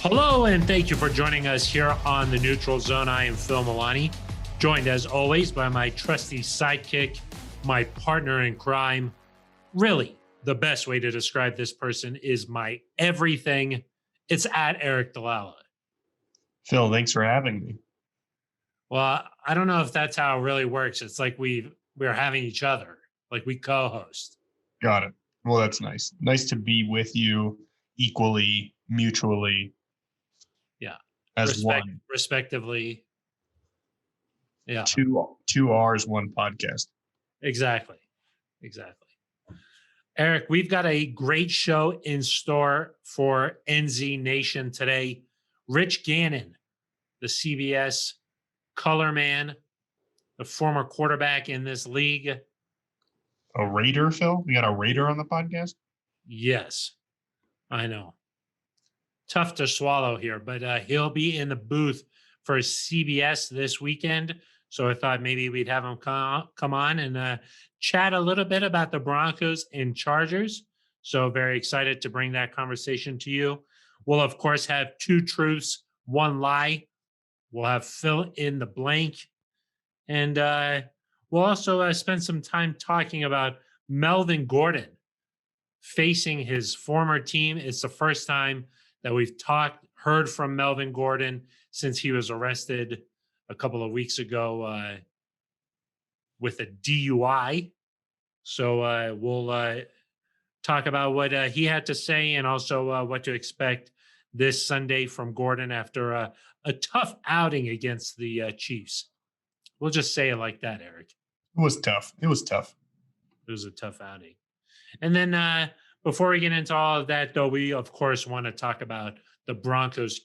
Hello, and thank you for joining us here on the Neutral Zone. I am Phil Milani, joined as always by my trusty sidekick, my partner in crime. Really, the best way to describe this person is my everything. It's at Eric Dalala. Phil, thanks for having me. Well, I don't know if that's how it really works. It's like we're having each other, like we co-host. Got it. Well, that's nice. Nice to be with you equally, mutually. Yeah. As one. Respectively. Yeah. Two R's, one podcast. Exactly. Eric, we've got a great show in store for NZ Nation today. Rich Gannon, the CBS color man, the former quarterback in this league. A Raider, Phil? We got a Raider on the podcast? Yes, I know. Tough to swallow here, but he'll be in the booth for CBS this weekend. So I thought maybe we'd have him come on and chat a little bit about the Broncos and Chargers. So very excited to bring that conversation to you. We'll, of course, have two truths, one lie. We'll have fill in the blank. And we'll also spend some time talking about Melvin Gordon facing his former team. It's the first time that we've heard from Melvin Gordon since he was arrested a couple of weeks ago with a DUI. So we'll talk about what he had to say and also what to expect this Sunday from Gordon after a tough outing against the Chiefs. We'll just say it like that, Eric. It was tough. It was a tough outing. And then before we get into all of that, though, we, of course, want to talk about the Broncos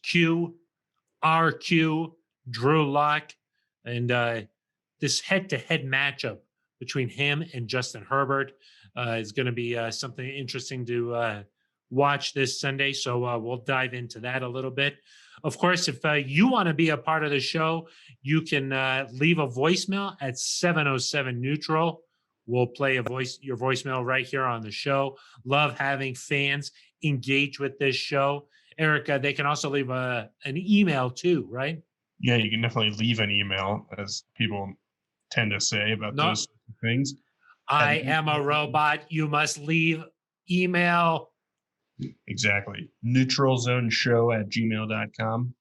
RQ, Drew Lock, and this head-to-head matchup between him and Justin Herbert is going to be something interesting to watch this Sunday. So we'll dive into that a little bit. Of course, if you want to be a part of the show, you can leave a voicemail at 707-NEUTRAL. We'll play your voicemail right here on the show. Love having fans engage with this show. Eric, they can also leave an email too, right? Yeah, you can definitely leave an email, as people tend to say about those things. I am a robot. You must leave email. Exactly. neutralzoneshow@gmail.com.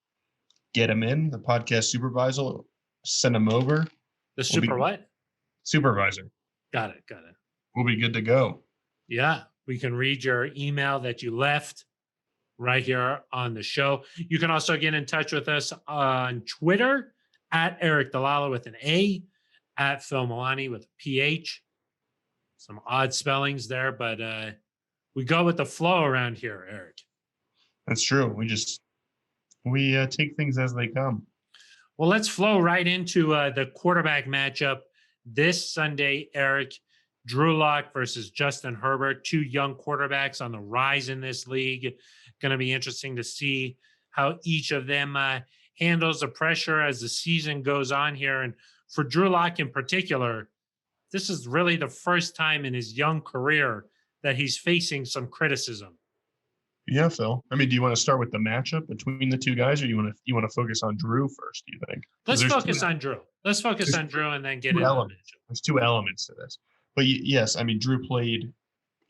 Get them in. The podcast supervisor, send them over. What? Supervisor. Got it. We'll be good to go. Yeah, we can read your email that you left right here on the show. You can also get in touch with us on Twitter at Eric Dalala with an A, at Phil Milani with a PH. Some odd spellings there, but we go with the flow around here, Eric. That's true. We take things as they come. Well, let's flow right into the quarterback matchup this Sunday, Eric. Drew Lock versus Justin Herbert, two young quarterbacks on the rise in this league. Going to be interesting to see how each of them handles the pressure as the season goes on here. And for Drew Lock in particular, this is really the first time in his young career that he's facing some criticism. Yeah, Phil. I mean, do you want to start with the matchup between the two guys, or you want to focus on Drew first? Do you think? Let's focus on Drew. Let's focus on Drew and then get into the matchup. There's two elements to this, but yes, I mean, Drew played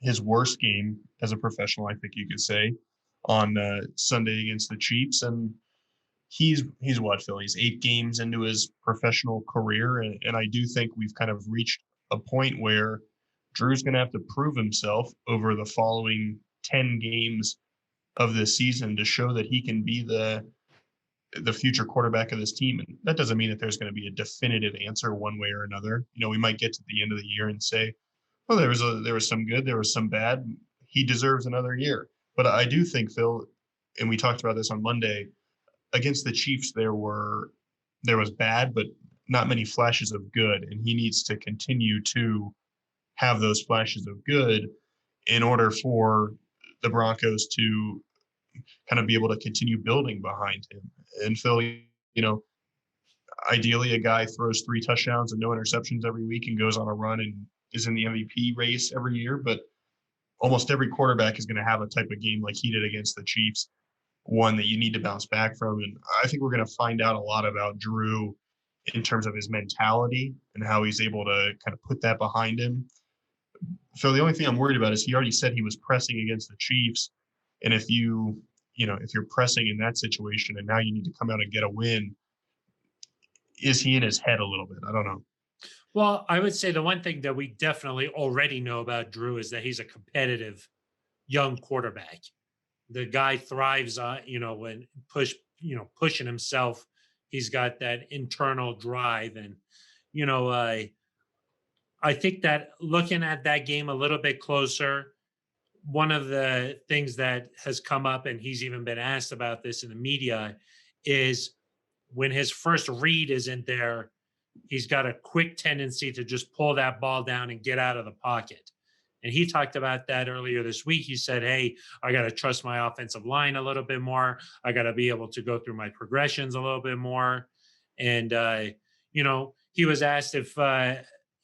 his worst game as a professional, I think you could say, on Sunday against the Chiefs, and he's what, Phil? He's 8 games into his professional career, and I do think we've kind of reached a point where Drew's going to have to prove himself over the following 10 games of this season to show that he can be the future quarterback of this team. And that doesn't mean that there's going to be a definitive answer one way or another. You know, we might get to the end of the year and say, well, there was some good, there was some bad. He deserves another year. But I do think, Phil, and we talked about this on Monday, against the Chiefs, there was bad, but not many flashes of good. And he needs to continue to have those flashes of good in order for the Broncos to kind of be able to continue building behind him. And Phil, you know, ideally a guy throws 3 touchdowns and no interceptions every week and goes on a run and is in the MVP race every year. But almost every quarterback is going to have a type of game like he did against the Chiefs. one that you need to bounce back from. And I think we're going to find out a lot about Drew in terms of his mentality and how he's able to kind of put that behind him. So the only thing I'm worried about is he already said he was pressing against the Chiefs. And if if you're pressing in that situation and now you need to come out and get a win, is he in his head a little bit? I don't know. Well, I would say the one thing that we definitely already know about Drew is that he's a competitive young quarterback. The guy thrives on, when pushing himself. He's got that internal drive. And, you know, uh, I think that looking at that game a little bit closer, one of the things that has come up, and he's even been asked about this in the media, is when his first read isn't there, he's got a quick tendency to just pull that ball down and get out of the pocket. And he talked about that earlier this week. He said, "Hey, I got to trust my offensive line a little bit more. I got to be able to go through my progressions a little bit more." And, he was asked if,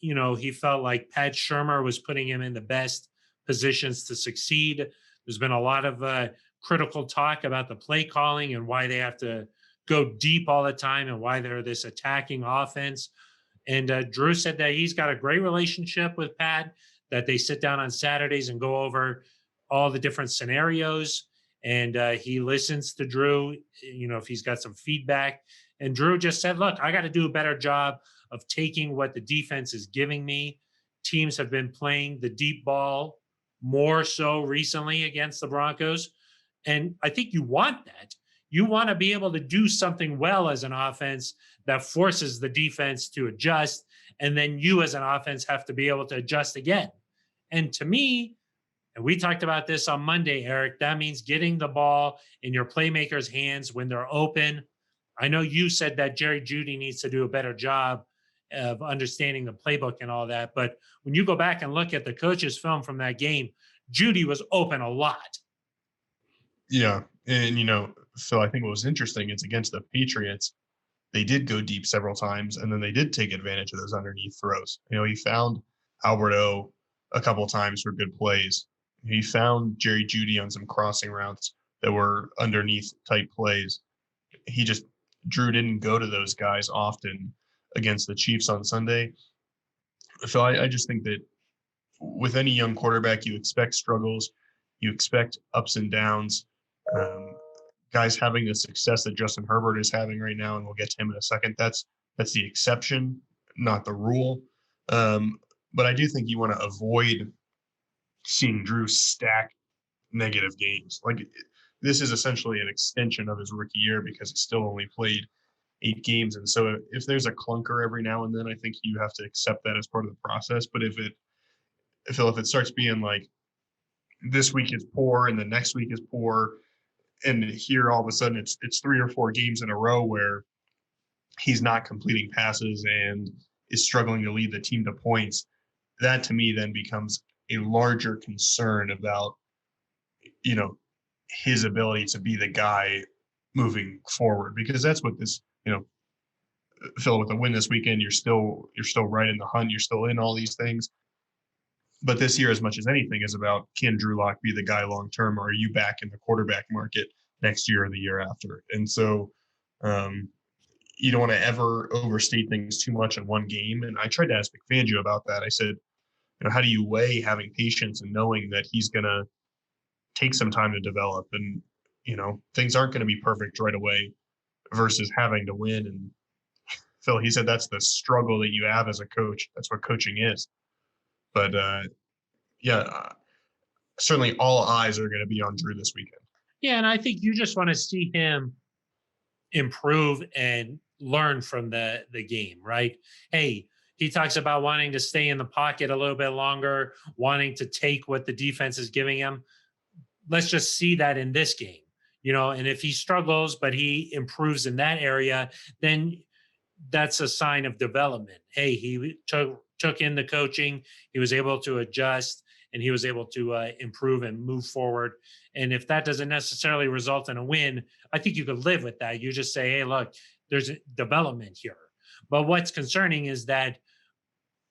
he felt like Pat Shermer was putting him in the best positions to succeed. There's been a lot of critical talk about the play calling and why they have to go deep all the time and why they're this attacking offense. And Drew said that he's got a great relationship with Pat, that they sit down on Saturdays and go over all the different scenarios. And he listens to Drew, if he's got some feedback. And Drew just said, "Look, I got to do a better job of taking what the defense is giving me." Teams have been playing the deep ball more so recently against the Broncos. And I think you want that. You want to be able to do something well as an offense that forces the defense to adjust. And then you as an offense have to be able to adjust again. And to me, and we talked about this on Monday, Eric, that means getting the ball in your playmakers' hands when they're open. I know you said that Jerry Jeudy needs to do a better job of understanding the playbook and all that. But when you go back and look at the coach's film from that game, Jeudy was open a lot. Yeah. And, Phil, I think what was interesting is against the Patriots, they did go deep several times and then they did take advantage of those underneath throws. He found Alberto a couple of times for good plays. He found Jerry Jeudy on some crossing routes that were underneath type plays. He just, Drew didn't go to those guys often against the Chiefs on Sunday. So I just think that with any young quarterback, you expect struggles, you expect ups and downs. Um, Guys having the success that Justin Herbert is having right now, and we'll get to him in a second. That's the exception, not the rule. Um, but I do think you want to avoid seeing Drew stack negative games. Like this is essentially an extension of his rookie year because he still only played 8 games, and so if there's a clunker every now and then, I think you have to accept that as part of the process. But if it starts being like this week is poor and the next week is poor, and here all of a sudden it's 3 or 4 games in a row where he's not completing passes and is struggling to lead the team to points, that to me then becomes a larger concern about you know his ability to be the guy moving forward, because that's what this Phil, with a win this weekend, you're still right in the hunt, you're still in all these things. But this year, as much as anything, is about, can Drew Lock be the guy long term, or are you back in the quarterback market next year or the year after? And so um, you don't want to ever overstate things too much in one game. And I tried to ask McFangio about that. I said, how do you weigh having patience and knowing that he's going to take some time to develop, and things aren't going to be perfect right away, versus having to win? And Phil, he said that's the struggle that you have as a coach. That's what coaching is. But yeah, certainly all eyes are going to be on Drew this weekend. Yeah, and I think you just want to see him improve and learn from the game, right? Hey, he talks about wanting to stay in the pocket a little bit longer, wanting to take what the defense is giving him. Let's just see that in this game, and if he struggles but he improves in that area, then that's a sign of development. Hey, he took in the coaching, he was able to adjust, and he was able to improve and move forward. And if that doesn't necessarily result in a win, I think you could live with that. You just say, "Hey, look, there's a development here." But what's concerning is that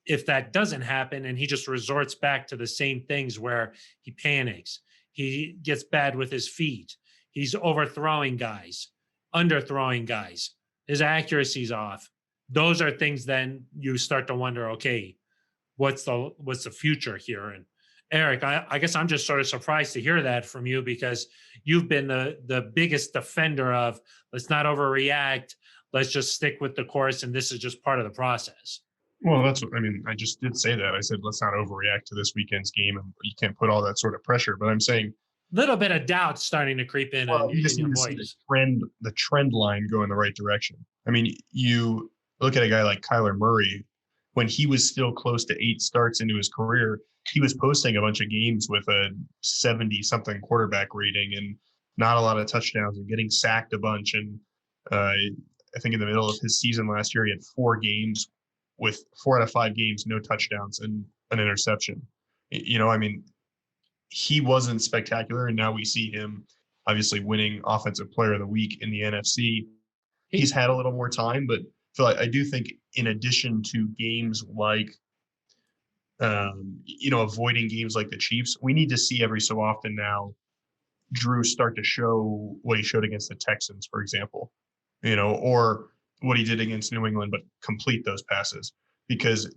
if that doesn't happen and he just resorts back to the same things where he panics, he gets bad with his feet, He's overthrowing guys, underthrowing guys. His accuracy's off. Those are things then you start to wonder, okay, what's the future here? And Eric, I guess I'm just sort of surprised to hear that from you because you've been the biggest defender of let's not overreact. Let's just stick with the course, and this is just part of the process. Well, that's what I mean. I just did say that. I said let's not overreact to this weekend's game, and you can't put all that sort of pressure. But I'm saying, Little bit of doubt starting to creep well, you in just your need to see the voice. trend line go in the right direction. I mean, you look at a guy like Kyler Murray when he was still close to 8 starts into his career. He was posting a bunch of games with a 70 something quarterback rating and not a lot of touchdowns and getting sacked a bunch. And uh, I think in the middle of his season last year, he had 4 games with 4 out of 5 games, no touchdowns and an interception. I mean, he wasn't spectacular, and now we see him obviously winning Offensive Player of the Week in the NFC. He's He, had a little more time, but Phil, I do think in addition to games like avoiding games like the Chiefs, we need to see every so often now Drew start to show what he showed against the Texans, for example, or what he did against New England, but complete those passes because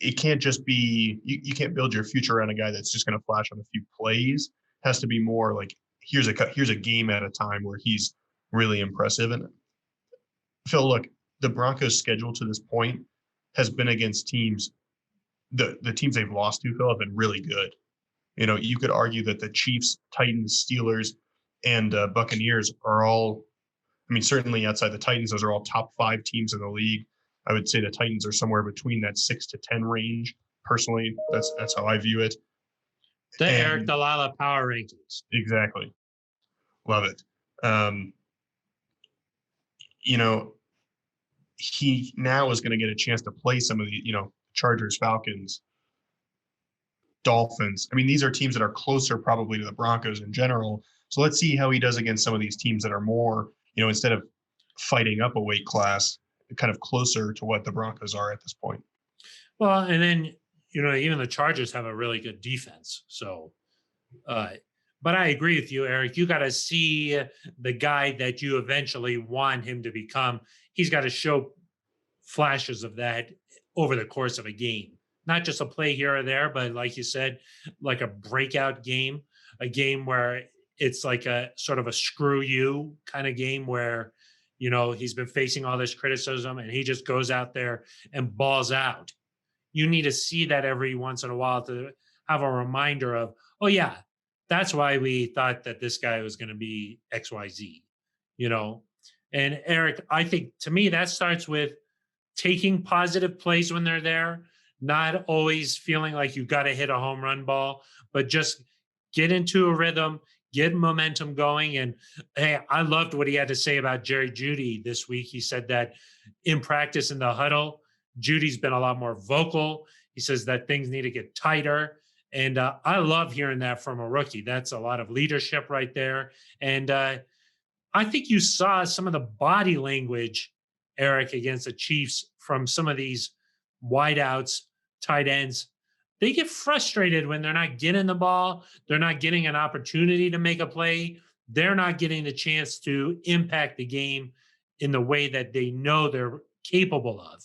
it can't just be you can't build your future around a guy that's just going to flash on a few plays. It has to be more like here's a game at a time where he's really impressive. And Phil, look, the Broncos' schedule to this point has been against teams. The teams they've lost to, Phil, have been really good. You could argue that the Chiefs, Titans, Steelers, and Buccaneers are all. I mean, certainly outside the Titans, those are all top 5 teams in the league. I would say the Titans are somewhere between that 6 to 10 range. Personally, that's how I view it. the Eric And Dalala power rankings. exactly, love it. Um, you know, he now is going to get a chance to play some of the, Chargers, Falcons, Dolphins. I mean, these are teams that are closer probably to the Broncos in general. So let's see how he does against some of these teams that are more, instead of fighting up a weight class, kind of closer to what the Broncos are at this point. Well, and then even the Chargers have a really good defense. So, uh, but I agree with you, Eric. You got to see the guy that you eventually want him to become. He's got to show flashes of that over the course of a game, not just a play here or there, but like you said, like a breakout game, a game where it's like a sort of a screw you kind of game where, he's been facing all this criticism and he just goes out there and balls out. You need to see that every once in a while to have a reminder of, oh, yeah, that's why we thought that this guy was going to be XYZ, you know? And Eric, I think to me, that starts with taking positive plays when they're there, not always feeling like you got to hit a home run ball, but just get into a rhythm, get momentum going. And hey, I loved what he had to say about Jerry Judy this week. He said that in practice in the huddle, Judy's been a lot more vocal. He says that things need to get tighter. And I love hearing that from a rookie. That's a lot of leadership right there. And I think you saw some of the body language, Eric, against the Chiefs from some of these wideouts, tight ends. They get frustrated when they're not getting the ball. They're not getting an opportunity to make a play. They're not getting the chance to impact the game in the way that they know they're capable of.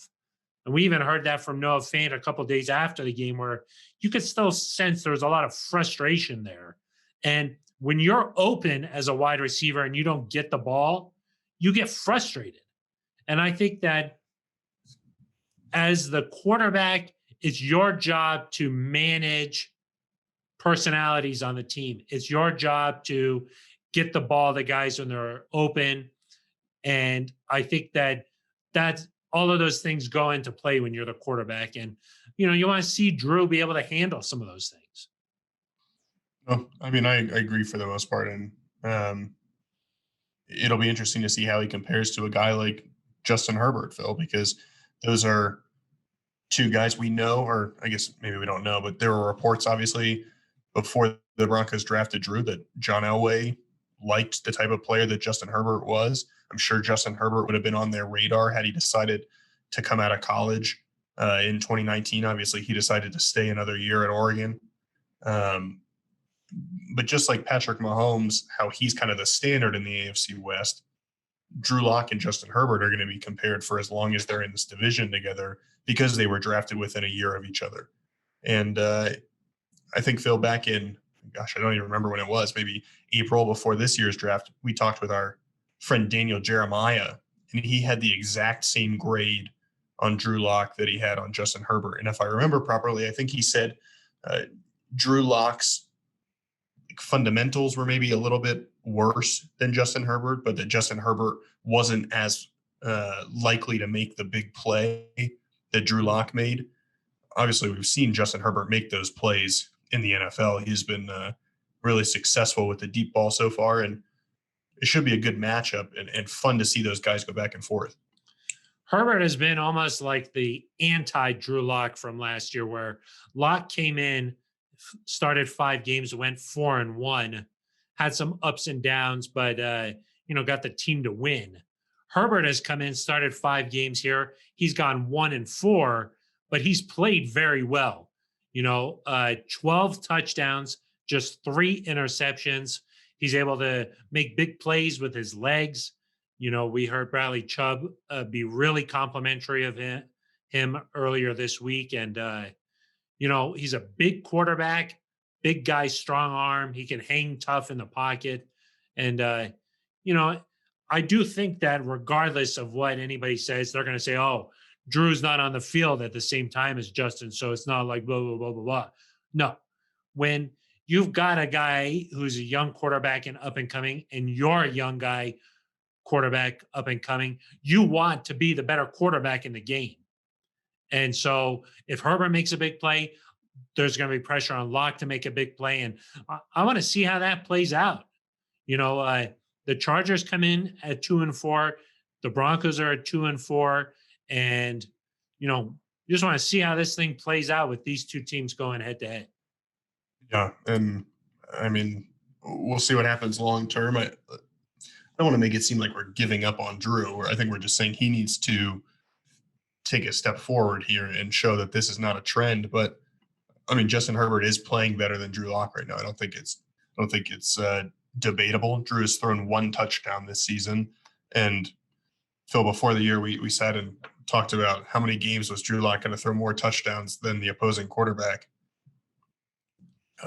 And we even heard that from Noah Fant a couple of days after the game, where you could still sense there was a lot of frustration there. And when you're open as a wide receiver and you don't get the ball, you get frustrated. And I think that as the quarterback, it's your job to manage personalities on the team. It's your job to get the ball to guys when they're open. And I think that that's all of those things go into play when you're the quarterback. And, you want to see Drew be able to handle some of those things. No, I mean, I agree for the most part. And it'll be interesting to see how he compares to a guy like Justin Herbert, Phil, because those are 2 guys we know, or I guess maybe we don't know, but there were reports obviously before the Broncos drafted Drew that John Elway liked the type of player that Justin Herbert was. I'm sure Justin Herbert would have been on their radar had he decided to come out of college in 2019. Obviously, he decided to stay another year at Oregon. Um, But just like Patrick Mahomes, how he's kind of the standard in the AFC West, Drew Lock and Justin Herbert are going to be compared for as long as they're in this division together because they were drafted within a year of each other. And I think, Phil, back in, gosh, I don't even remember when it was, maybe April before this year's draft, we talked with our friend Daniel Jeremiah, and he had the exact same grade on Drew Lock that he had on Justin Herbert. And if I remember properly, I think he said uh, Drew Lock's fundamentals were maybe a little bit worse than Justin Herbert, but that Justin Herbert wasn't as likely to make the big play that Drew Lock made. Obviously, we've seen Justin Herbert make those plays in the NFL. He's been really successful with the deep ball so far, and it should be a good matchup and fun to see those guys go back and forth. Herbert has been almost like the anti Drew Lock from last year, where Lock came in, started 5 games, went 4-1, had some ups and downs, but got the team to win. Herbert has come in, started 5 games here. He's gone 1-4, but he's played very well. 12 touchdowns, just 3 interceptions. He's able to make big plays with his legs. We heard Bradley Chubb be really complimentary of him earlier this week. And, he's a big quarterback, big guy, strong arm. He can hang tough in the pocket. And, I do think that regardless of what anybody says, they're going to say, oh, Drew's not on the field at the same time as Justin, so it's not like blah, blah, blah, blah, blah. No. When you've got a guy who's a young quarterback and up and coming, and you're a young guy, quarterback up and coming, you want to be the better quarterback in the game. And so if Herbert makes a big play, there's going to be pressure on Locke to make a big play. And I want to see how that plays out. The Chargers come in at 2-4. The Broncos are at 2-4. And, you just want to see how this thing plays out with these two teams going head to head. Yeah. And I mean, we'll see what happens long term. I don't want to make it seem like we're giving up on Drew, or I think we're just saying he needs to take a step forward here and show that this is not a trend. But I mean, Justin Herbert is playing better than Drew Lock right now. I don't think it's debatable. Drew has thrown 1 touchdown this season, and Phil, before the year, we sat and talked about how many games was Drew Lock going to throw more touchdowns than the opposing quarterback.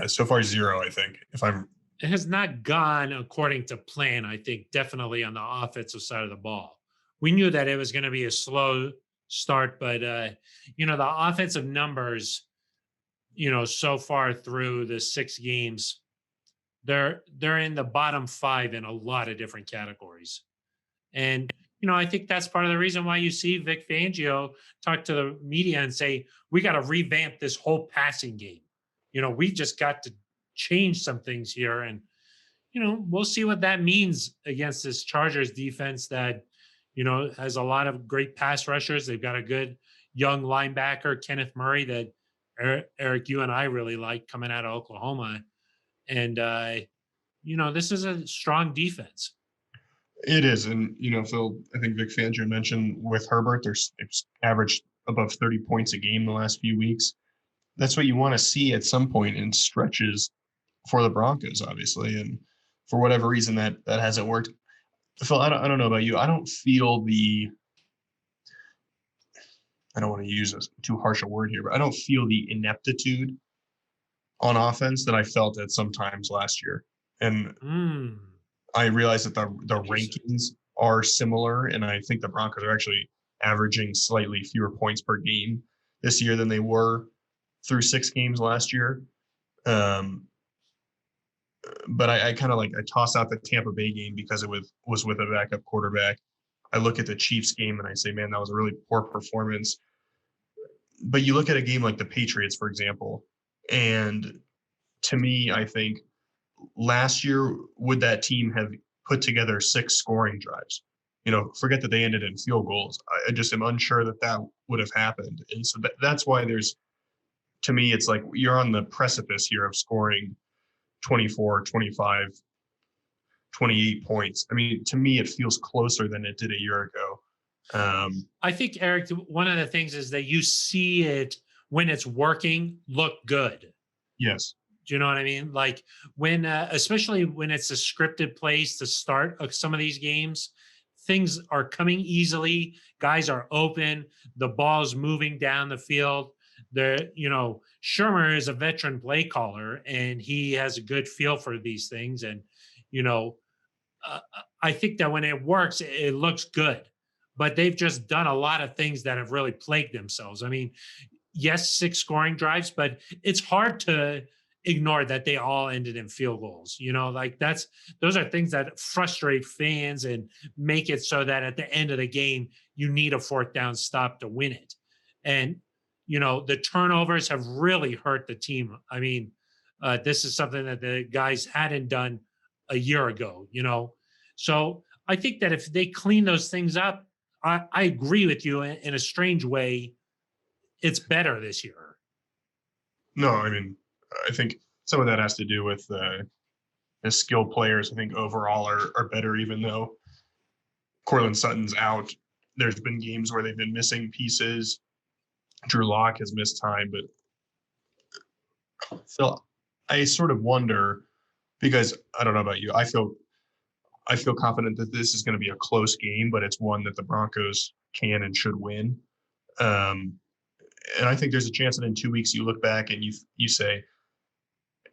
So far, 0, I think. It has not gone according to plan, I think, definitely on the offensive side of the ball. We knew that it was going to be a slow start, but, the offensive numbers, so far through the 6 games, they're in the bottom 5 in a lot of different categories. And, I think that's part of the reason why you see Vic Fangio talk to the media and say, we got to revamp this whole passing game. We just got to change some things here. And, we'll see what that means against this Chargers defense that, has a lot of great pass rushers. They've got a good young linebacker, Kenneth Murray, that Eric, you and I really like coming out of Oklahoma. And, this is a strong defense. It is. And, Phil, I think Vic Fangio mentioned with Herbert, it's averaged above 30 points a game the last few weeks. That's what you want to see at some point in stretches for the Broncos, obviously. And for whatever reason, that hasn't worked. Phil, I don't know about you. I don't feel I don't want to use too harsh a word here, but I don't feel the ineptitude on offense that I felt at some times last year. And I realize that the rankings are similar, and I think the Broncos are actually averaging slightly fewer points per game this year than they were through 6 games last year. But I kind of I toss out the Tampa Bay game because it was with a backup quarterback. I look at the Chiefs game and I say, man, that was a really poor performance. But you look at a game like the Patriots, for example, and to me, I think last year, would that team have put together 6 scoring drives? Forget that they ended in field goals. I just am unsure that would have happened. And so that's why to me, it's like you're on the precipice here of scoring 24, 25, 28 points. I mean, to me, it feels closer than it did a year ago. I think, Eric, one of the things is that you see it when it's working look good. Yes. Do you know what I mean? Like when, especially when it's a scripted plays to start some of these games, things are coming easily. Guys are open. The ball's moving down the field. Shermer is a veteran play caller and he has a good feel for these things. And, you know, I think that when it works, it looks good. But they've just done a lot of things that have really plagued themselves. I mean, yes, six scoring drives, but it's hard to ignore that they all ended in field goals. Like those are things that frustrate fans and make it so that at the end of the game, you need a fourth down stop to win it. And, the turnovers have really hurt the team. I mean, this is something that the guys hadn't done a year ago. So I think that if they clean those things up, I agree with you in a strange way. It's better this year. No, I mean, I think some of that has to do with the skilled players. I think overall are better, even though Cortland Sutton's out. There's been games where they've been missing pieces. Drew Lock has missed time, but Phil, I sort of wonder because I don't know about you. I feel confident that this is going to be a close game, but it's one that the Broncos can and should win. Um, and I think there's a chance that in 2 weeks you look back and you say,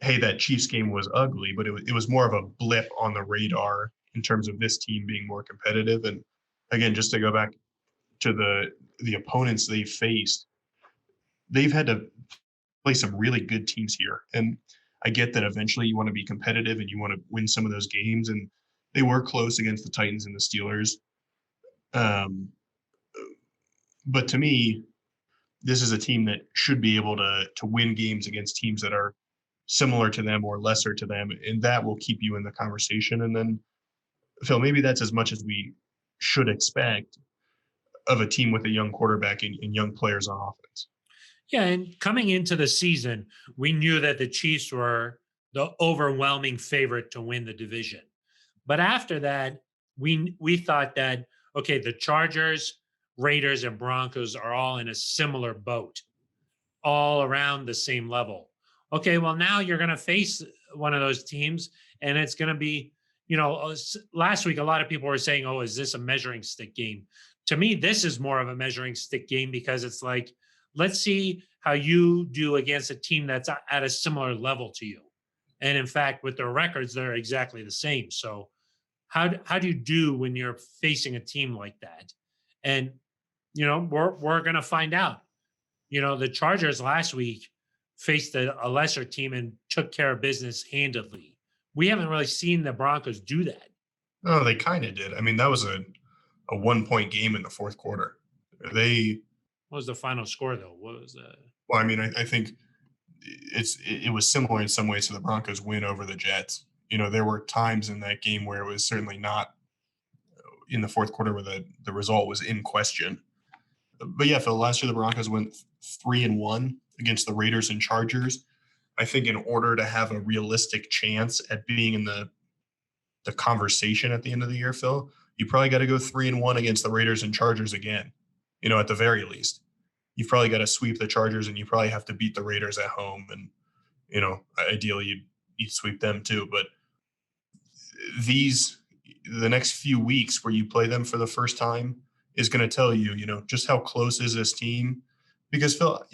"Hey, that Chiefs game was ugly, but it was more of a blip on the radar in terms of this team being more competitive." And again, just to go back to the opponents they faced, they've had to play some really good teams here. And I get that eventually you want to be competitive and you want to win some of those games. And they were close against the Titans and the Steelers. Um, but to me, this is a team that should be able to win games against teams that are similar to them or lesser to them, and that will keep you in the conversation. And then, Phil, maybe that's as much as we should expect of a team with a young quarterback and young players on offense. Yeah, and coming into the season, we knew that the Chiefs were the overwhelming favorite to win the division. But after that, we thought that okay, the Chargers, Raiders, and Broncos are all in a similar boat, all around the same level. Okay, well now you're going to face one of those teams, and it's going to be, last week a lot of people were saying, "Oh, is this a measuring stick game?" To me, this is more of a measuring stick game because it's like, let's see how you do against a team that's at a similar level to you. And in fact, with their records, they're exactly the same. So how do you do when you're facing a team like that? And we're gonna find out. The Chargers last week faced a lesser team and took care of business handedly. We haven't really seen the Broncos do that. No, they kind of did. I mean, that was a 1 point game in the fourth quarter. They, What was the final score though? What was well, I mean, I think it was similar in some ways to the Broncos win over the Jets. There were times in that game where it was certainly not in the fourth quarter where the result was in question. But yeah, for the last year, the Broncos went 3-1 against the Raiders and Chargers. I think in order to have a realistic chance at being in the conversation at the end of the year, Phil, you probably got to go 3-1 against the Raiders and Chargers again. At the very least, you've probably got to sweep the Chargers, and you probably have to beat the Raiders at home, and ideally you'd sweep them too. But the next few weeks where you play them for the first time is going to tell you, just how close is this team. Because Phil,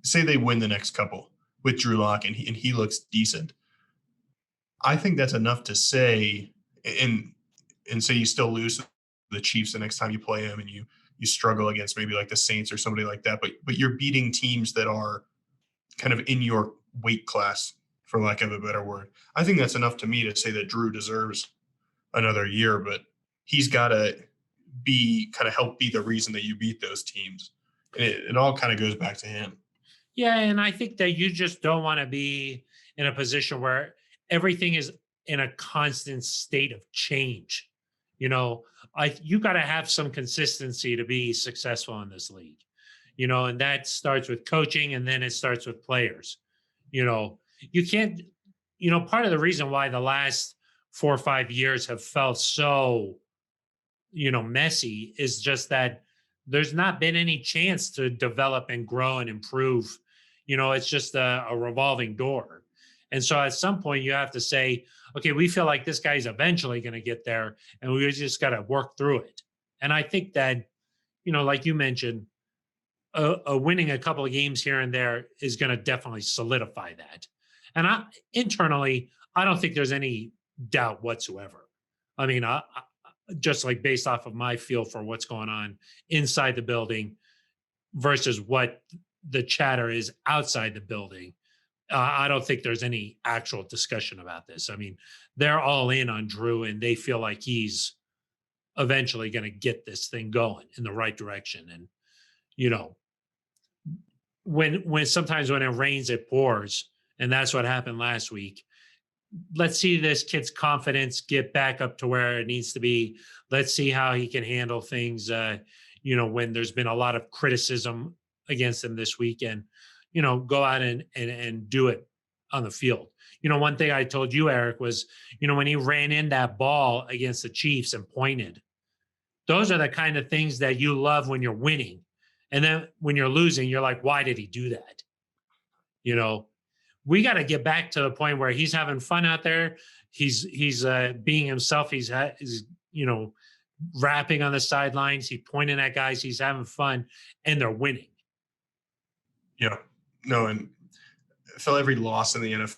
say they win the next couple with Drew Lock and he looks decent. I think that's enough to say, and say you still lose to the Chiefs the next time you play them, and you struggle against maybe like the Saints or somebody like that. But you're beating teams that are kind of in your weight class, for lack of a better word. I think that's enough to me to say that Drew deserves another year, but he's got to help be the reason that you beat those teams. And it all kind of goes back to him. Yeah, and I think that you just don't want to be in a position where everything is in a constant state of change. You got to have some consistency to be successful in this league. And that starts with coaching and then it starts with players. You can't, part of the reason why the last 4 or 5 years have felt so, messy is just that there's not been any chance to develop and grow and improve, It's just a revolving door. And so at some point you have to say, okay, we feel like this guy's eventually going to get there and we just got to work through it. And I think that, like you mentioned, a winning a couple of games here and there is going to definitely solidify that. And internally, I don't think there's any doubt whatsoever. I mean, just like based off of my feel for what's going on inside the building versus what the chatter is outside the building, I don't think there's any actual discussion about this. I mean, they're all in on Drew and they feel like he's eventually going to get this thing going in the right direction. And, you know, when sometimes when it rains, it pours. And that's what happened last week. Let's see this kid's confidence get back up to where it needs to be. Let's see how he can handle things, when there's been a lot of criticism against him this weekend, go out and do it on the field. One thing I told you, Eric, was, when he ran in that ball against the Chiefs and pointed, those are the kind of things that you love when you're winning. And then when you're losing, you're like, why did he do that? We got to get back to the point where he's having fun out there. He's being himself. He's rapping on the sidelines. He's pointing at guys. He's having fun, and they're winning. Yeah, no, and I feel every loss in the NFL,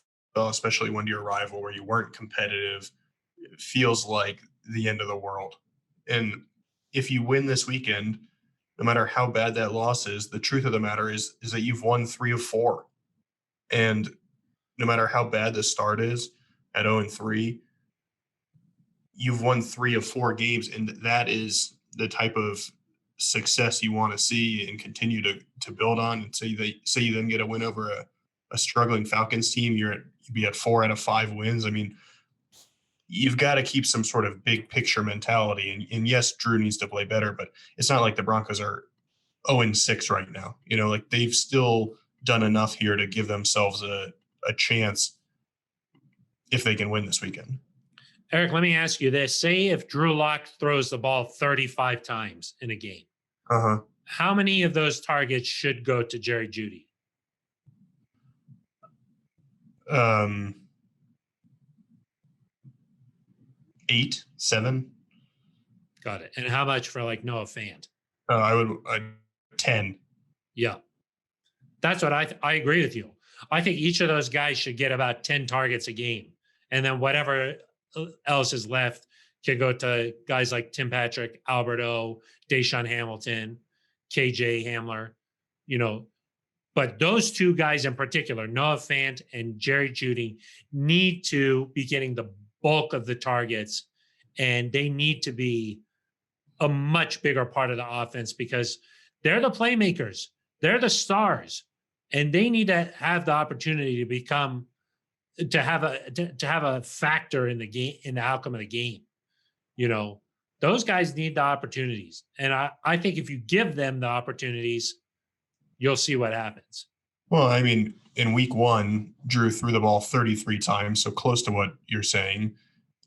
especially when you're a rival where you weren't competitive, it feels like the end of the world. And if you win this weekend, no matter how bad that loss is, the truth of the matter is that you've won 3 of 4. And no matter how bad the start is at 0-3, you've won 3 of 4 games. And that is the type of success you want to see and continue to build on. And say you then get a win over a struggling Falcons team, you'd be at 4 out of 5 wins. I mean, you've got to keep some sort of big picture mentality. And yes, Drew needs to play better, but it's not like the Broncos are 0-6 right now. Like they've still done enough here to give themselves a chance if they can win this weekend. Eric, let me ask you this. Say if Drew Lock throws the ball 35 times in a game, how many of those targets should go to Jerry Jeudy? 8, 7. Got it. And how much for like Noah Fant? I would 10. Yeah. That's what I agree with you. I think each of those guys should get about 10 targets a game. And then whatever else is left can go to guys like Tim Patrick, Alberto, Deshaun Hamilton, KJ Hamler, But those two guys in particular, Noah Fant and Jerry Jeudy, need to be getting the bulk of the targets. And they need to be a much bigger part of the offense because they're the playmakers. They're the stars. And they need to have the opportunity to have a factor in the game, in the outcome of the game. Those guys need the opportunities. And I think if you give them the opportunities, you'll see what happens. Well, I mean, in week 1, Drew threw the ball 33 times, so close to what you're saying.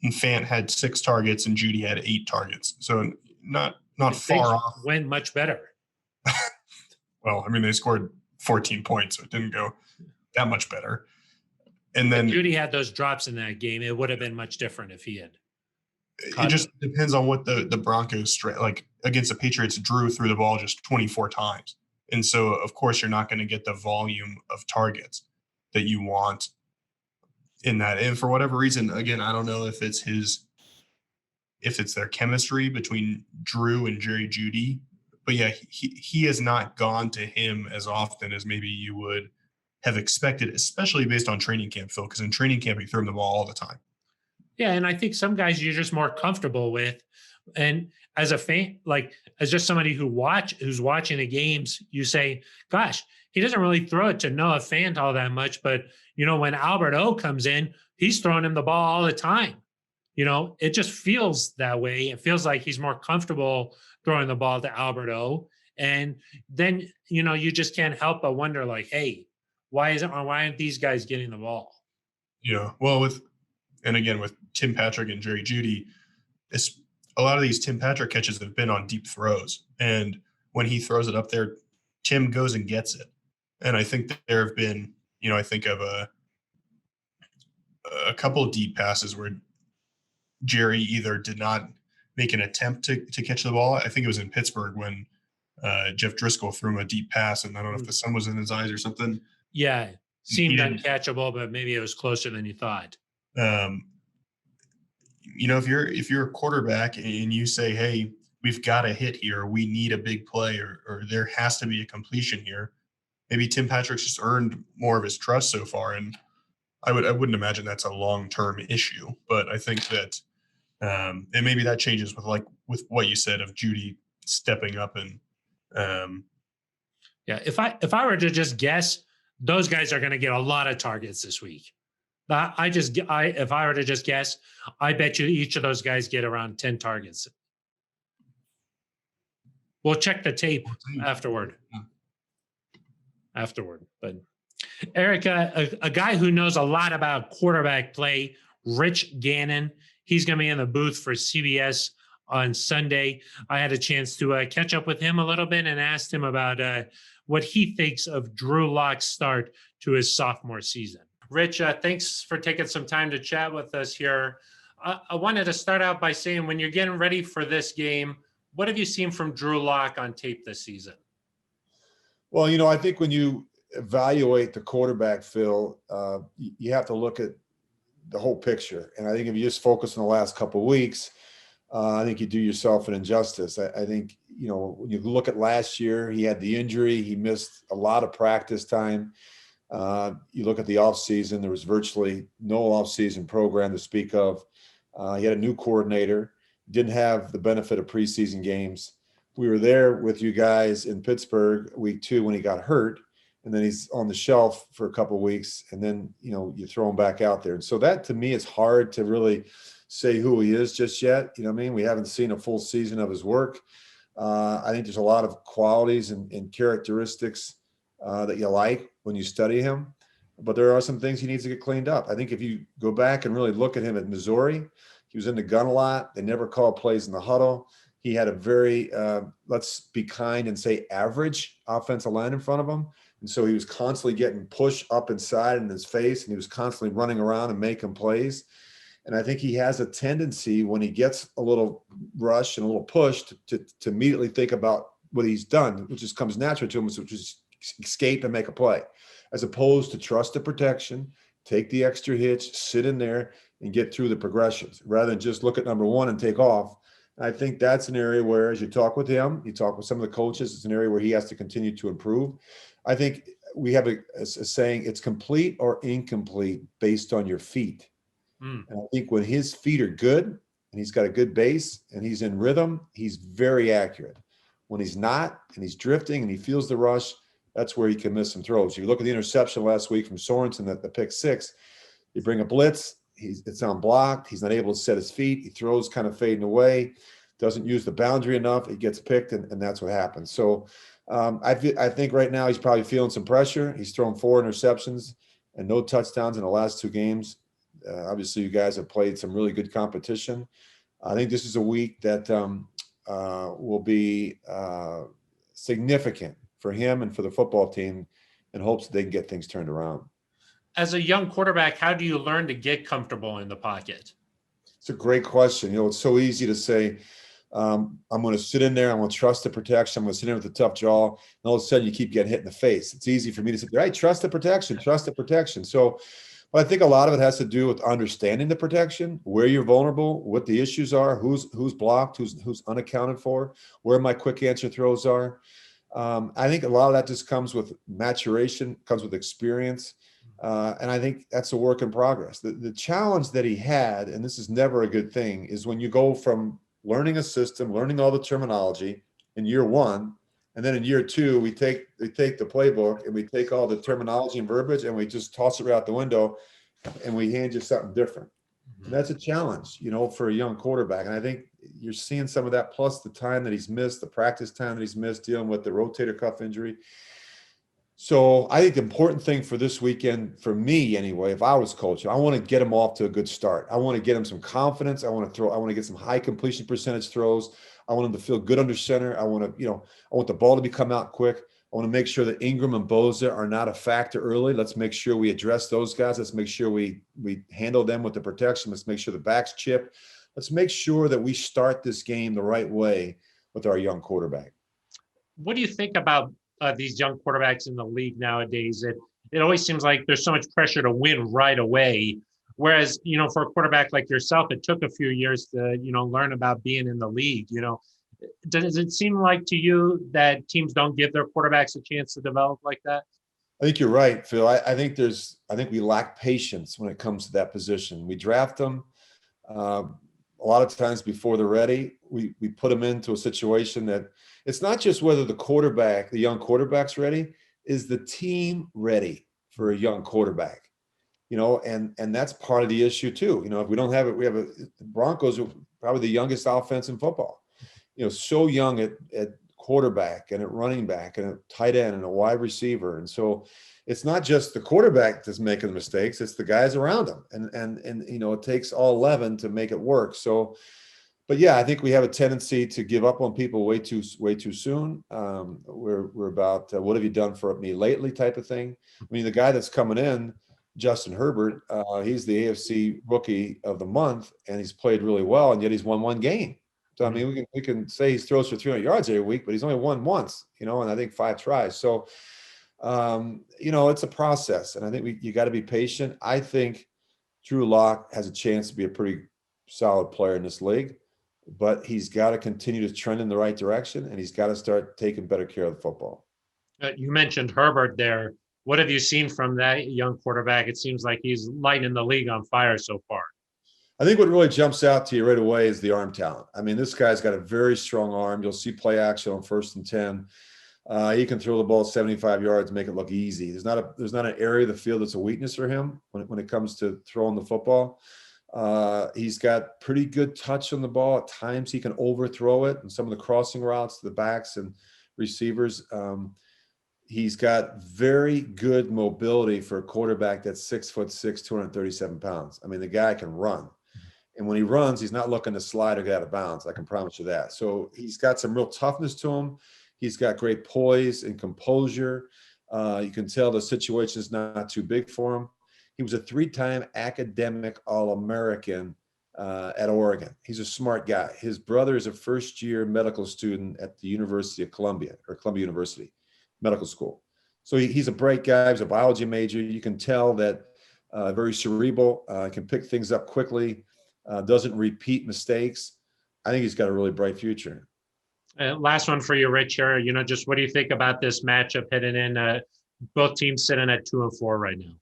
And Fant had 6 targets and Jeudy had 8 targets. So not far off. Went much better. Well, I mean, they scored 14 points, so it didn't go that much better. And then if Jeudy had those drops in that game, it would have been much different if he had. It just depends on what the Broncos like against the Patriots. Drew threw the ball just 24 times. And so, of course, you're not going to get the volume of targets that you want in that. And for whatever reason, again, I don't know if it's their chemistry between Drew and Jerry Jeudy. But yeah, he has not gone to him as often as maybe you would have expected, especially based on training camp, Phil, because in training camp, he threw him the ball all the time. Yeah, and I think some guys you're just more comfortable with. And as a fan, like as just somebody who's watching the games, you say, gosh, he doesn't really throw it to Noah Fant all that much. But, when Alberto comes in, he's throwing him the ball all the time. It just feels that way. It feels like he's more comfortable throwing the ball to Alberto. And then, you just can't help but wonder like, hey, why aren't these guys getting the ball? Yeah. Well, with Tim Patrick and Jerry Jeudy, a lot of these Tim Patrick catches have been on deep throws. And when he throws it up there, Tim goes and gets it. And I think that there have been, I think of a couple of deep passes where Jerry either did not make an attempt to catch the ball. I think it was in Pittsburgh when Jeff Driscoll threw him a deep pass, and I don't know if the sun was in his eyes or something. Yeah, He seemed didn't. uncatchable, but maybe it was closer than you thought. Um, if you're a quarterback and you say, "Hey, we've got a hit here. We need a big play, or there has to be a completion here." Maybe Tim Patrick's just earned more of his trust so far, and I wouldn't imagine that's a long term issue. But I think that and maybe that changes with what you said of Judy stepping up and um, Yeah, if I were to just guess, those guys are going to get a lot of targets this week. If I were to just guess, I bet you each of those guys get around 10 targets. We'll check the tape afterward. But Eric, a guy who knows a lot about quarterback play, Rich Gannon, he's going to be in the booth for CBS on Sunday. I had a chance to catch up with him a little bit and asked him about what he thinks of Drew Lock's start to his sophomore season. Rich, thanks for taking some time to chat with us here. I wanted to start out by saying, when you're getting ready for this game, what have you seen from Drew Lock on tape this season? Well, I think when you evaluate the quarterback, Phil, you have to look at the whole picture. And I think if you just focus on the last couple of weeks, I think you do yourself an injustice. I think, when you look at last year, he had the injury. He missed a lot of practice time. You look at the offseason, there was virtually no offseason program to speak of. He had a new coordinator, didn't have the benefit of preseason games. We were there with you guys in Pittsburgh week 2 when he got hurt, and then he's on the shelf for a couple of weeks, and then, you throw him back out there. And so that, to me, is hard to really say who he is just yet. You know what I mean? We haven't seen a full season of his work. I think there's a lot of qualities and characteristics that you like when you study him, but there are some things he needs to get cleaned up. I think if you go back and really look at him at Missouri, he was in the gun a lot. They never called plays in the huddle. He had a very, let's be kind and say, average offensive line in front of him. And so he was constantly getting pushed up inside in his face, and he was constantly running around and making plays. And I think he has a tendency, when he gets a little rush and a little push, to immediately think about what he's done, which just comes natural to him, which is escape and make a play, as opposed to trust the protection, take the extra hitch, sit in there and get through the progressions rather than just look at number one and take off. And I think that's an area where, as you talk with him, you talk with some of the coaches, it's an area where he has to continue to improve. I think we have a saying, it's complete or incomplete based on your feet. And I think when his feet are good and he's got a good base and he's in rhythm, he's very accurate. When he's not and he's drifting and he feels the rush, that's where he can miss some throws. If you look at the interception last week from Sorensen, the pick 6, you bring a blitz, it's unblocked, he's not able to set his feet, he throws kind of fading away, doesn't use the boundary enough, he gets picked, and that's what happens. So I think right now he's probably feeling some pressure. He's thrown 4 interceptions and no touchdowns in the last 2 games. Obviously, you guys have played some really good competition. I think this is a week that will be significant for him and for the football team, in hopes that they can get things turned around. As a young quarterback, how do you learn to get comfortable in the pocket? It's a great question. It's so easy to say, I'm going to sit in there, I'm going to trust the protection, I'm going to sit in with a tough jaw, and all of a sudden you keep getting hit in the face. It's easy for me to say, right, trust the protection. So I think a lot of it has to do with understanding the protection, where you're vulnerable, what the issues are, who's blocked, who's unaccounted for, where my quick answer throws are. I think a lot of that just comes with maturation, comes with experience. And I think that's a work in progress. The challenge that he had, and this is never a good thing, is when you go from learning a system, learning all the terminology in year 1, and then in year 2, we take the playbook and we take all the terminology and verbiage and we just toss it right out the window and we hand you something different. And that's a challenge, for a young quarterback. And I think you're seeing some of that, plus the time that he's missed, the practice time that he's missed, dealing with the rotator cuff injury. So I think the important thing for this weekend, for me anyway, if I was coaching, I want to get him off to a good start. I want to get him some confidence. I want to get some high completion percentage throws. I want him to feel good under center. I want the ball to be come out quick. I want to make sure that Ingram and Boza are not a factor early. Let's make sure we address those guys. Let's make sure we handle them with the protection. Let's make sure the backs chip. Let's make sure that we start this game the right way with our young quarterback. What do you think about these young quarterbacks in the league nowadays? It always seems like there's so much pressure to win right away. Whereas, for a quarterback like yourself, it took a few years to, learn about being in the league. Does it seem like to you that teams don't give their quarterbacks a chance to develop like that? I think you're right, Phil. I think we lack patience when it comes to that position. We draft them a lot of times before they're ready. We put them into a situation that it's not just whether the young quarterback's ready, is the team ready for a young quarterback? And that's part of the issue too. If we don't have it, the Broncos are probably the youngest offense in football. So young at quarterback and at running back and at tight end and a wide receiver. And so it's not just the quarterback that's making the mistakes, it's the guys around him. And it takes all 11 to make it work. So, but yeah, I think we have a tendency to give up on people way too soon. We're about what have you done for me lately type of thing. I mean, the guy that's coming in, Justin Herbert, he's the AFC Rookie of the Month, and he's played really well, and yet he's won one game. So I mean, we can say he throws for 300 yards every week, but he's only won once, and I think 5 tries. So, it's a process, and I think you got to be patient. I think Drew Lock has a chance to be a pretty solid player in this league, but he's got to continue to trend in the right direction, and he's got to start taking better care of the football. You mentioned Herbert there. What have you seen from that young quarterback? It seems like he's lighting the league on fire so far. I think what really jumps out to you right away is the arm talent. I mean, this guy's got a very strong arm. You'll see play action on 1st and 10. He can throw the ball 75 yards, make it look easy. There's not an area of the field that's a weakness for him when it comes to throwing the football. He's got pretty good touch on the ball. At times he can overthrow it, and some of the crossing routes to the backs and receivers. He's got very good mobility for a quarterback that's 6'6", 237 pounds. I mean, the guy can run. And when he runs, he's not looking to slide or get out of bounds. I can promise you that. So he's got some real toughness to him. He's got great poise and composure. You can tell the situation is not too big for him. He was a 3-time academic All-American at Oregon. He's a smart guy. His brother is a first-year medical student at the University of Columbia, or Columbia University Medical School. So he's a bright guy. He's a biology major. You can tell that very cerebral, can pick things up quickly, doesn't repeat mistakes. I think he's got a really bright future. Last one for you, Rich, here. Just what do you think about this matchup heading in? Both teams sitting at 2-4 right now.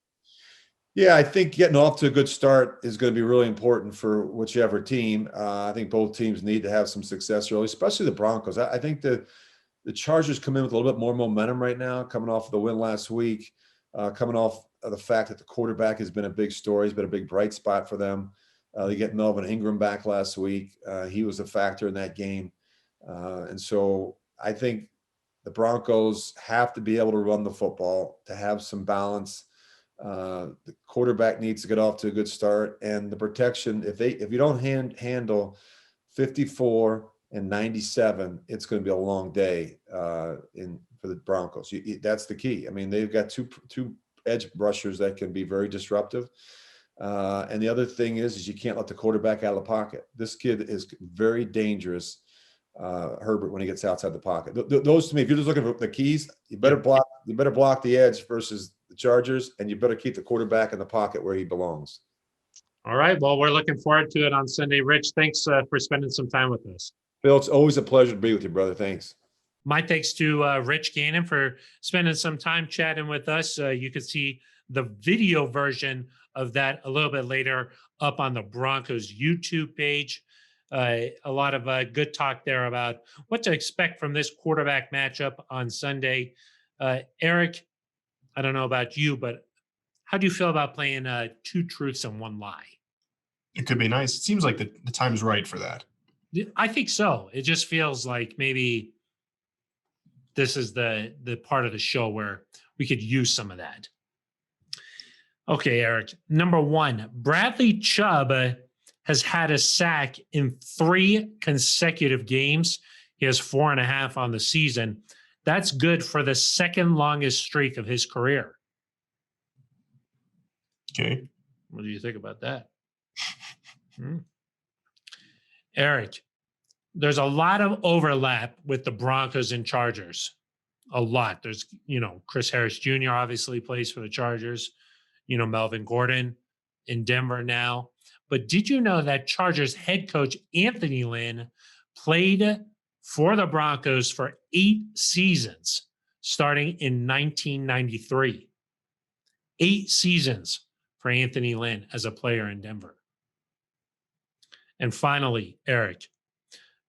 Yeah, I think getting off to a good start is going to be really important for whichever team. I think both teams need to have some success early, especially the Broncos. I think the Chargers come in with a little bit more momentum right now, coming off of the win last week, coming off of the fact that the quarterback has been a big story. He's been a big bright spot for them. They get Melvin Ingram back last week. He was a factor in that game. And so I think the Broncos have to be able to run the football, to have some balance. The quarterback needs to get off to a good start, and the protection, if you don't handle 54 and 97, it's going to be a long day for the Broncos. That's the key. I mean, they've got two edge rushers that can be very disruptive. And the other thing is you can't let the quarterback out of the pocket. This kid is very dangerous, Herbert, when he gets outside the pocket. Those, to me, if you're just looking for the keys, you better block the edge versus the Chargers, and you better keep the quarterback in the pocket where he belongs. All right. Well, we're looking forward to it on Sunday. Rich, thanks for spending some time with us. Bill, it's always a pleasure to be with you, brother. Thanks. My thanks to Rich Gannon for spending some time chatting with us. You can see the video version of that a little bit later up on the Broncos YouTube page. A lot of good talk there about what to expect from this quarterback matchup on Sunday. Eric, I don't know about you, but how do you feel about playing 2 truths and 1 lie? It could be nice. It seems like the time's right for that. I think so. It just feels like maybe this is the part of the show where we could use some of that. Okay, Eric. Number 1, Bradley Chubb has had a sack in 3 consecutive games. He has 4.5 on the season. That's good for the second longest streak of his career. Okay. What do you think about that? Eric, there's a lot of overlap with the Broncos and Chargers. A lot. There's, Chris Harris Jr. obviously plays for the Chargers, Melvin Gordon in Denver now. But did you know that Chargers head coach Anthony Lynn played for the Broncos for 8 seasons starting in 1993? 8 seasons for Anthony Lynn as a player in Denver. And finally, Eric,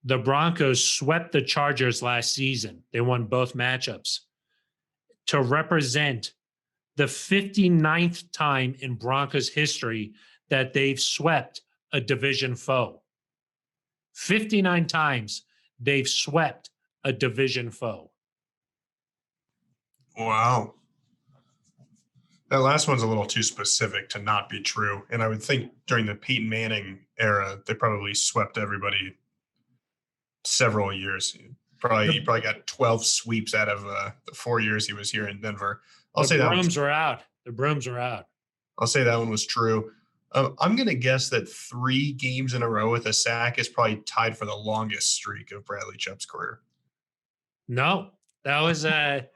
the Broncos swept the Chargers last season. They won both matchups to represent the 59th time in Broncos history that they've swept a division foe. 59 times they've swept a division foe. Wow. That last one's a little too specific to not be true. And I would think during the Peyton Manning era, they probably swept everybody several years. He probably got 12 sweeps out of the 4 years he was here in Denver. The brooms were out. The brooms were out. I'll say that one was true. I'm going to guess that 3 games in a row with a sack is probably tied for the longest streak of Bradley Chubb's career. No, that was that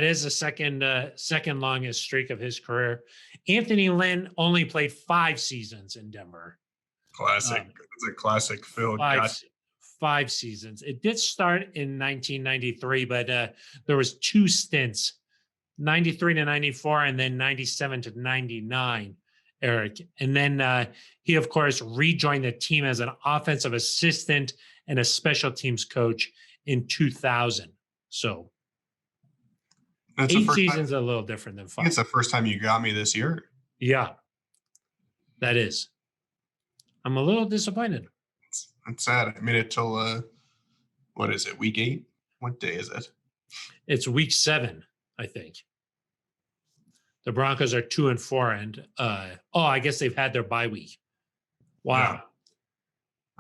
is the second longest streak of his career. Anthony Lynn only played 5 seasons in Denver. Classic. It's a classic Phil. 5 seasons. It did start in 1993, but there was 2 stints, 93 to 94 and then 97 to 99, Eric. And then he, of course, rejoined the team as an offensive assistant and a special teams coach in 2000. So that's 8 seasons a little different than 5. It's the first time you got me this year. Yeah, that is. I'm a little disappointed. It's sad. I made it till, what is it, week 8? What day is it? It's week 7, I think. The Broncos are 2-4, and I guess they've had their bye week. Wow.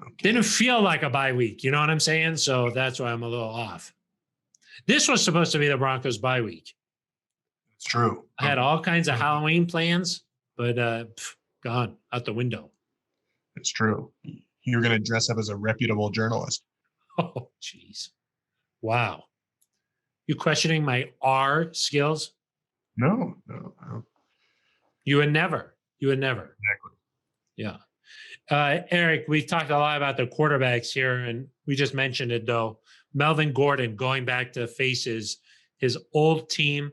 Yeah. Okay. Didn't feel like a bye week. You know what I'm saying? So that's why I'm a little off. This was supposed to be the Broncos bye week. It's true. I had all kinds of Halloween plans, but gone out the window. It's true. You're going to dress up as a reputable journalist. Oh, jeez. Wow. You questioning my R skills? No. You would never. Exactly. Yeah. Eric, we've talked a lot about the quarterbacks here, and we just mentioned it, though. Melvin Gordon going back to face his old team,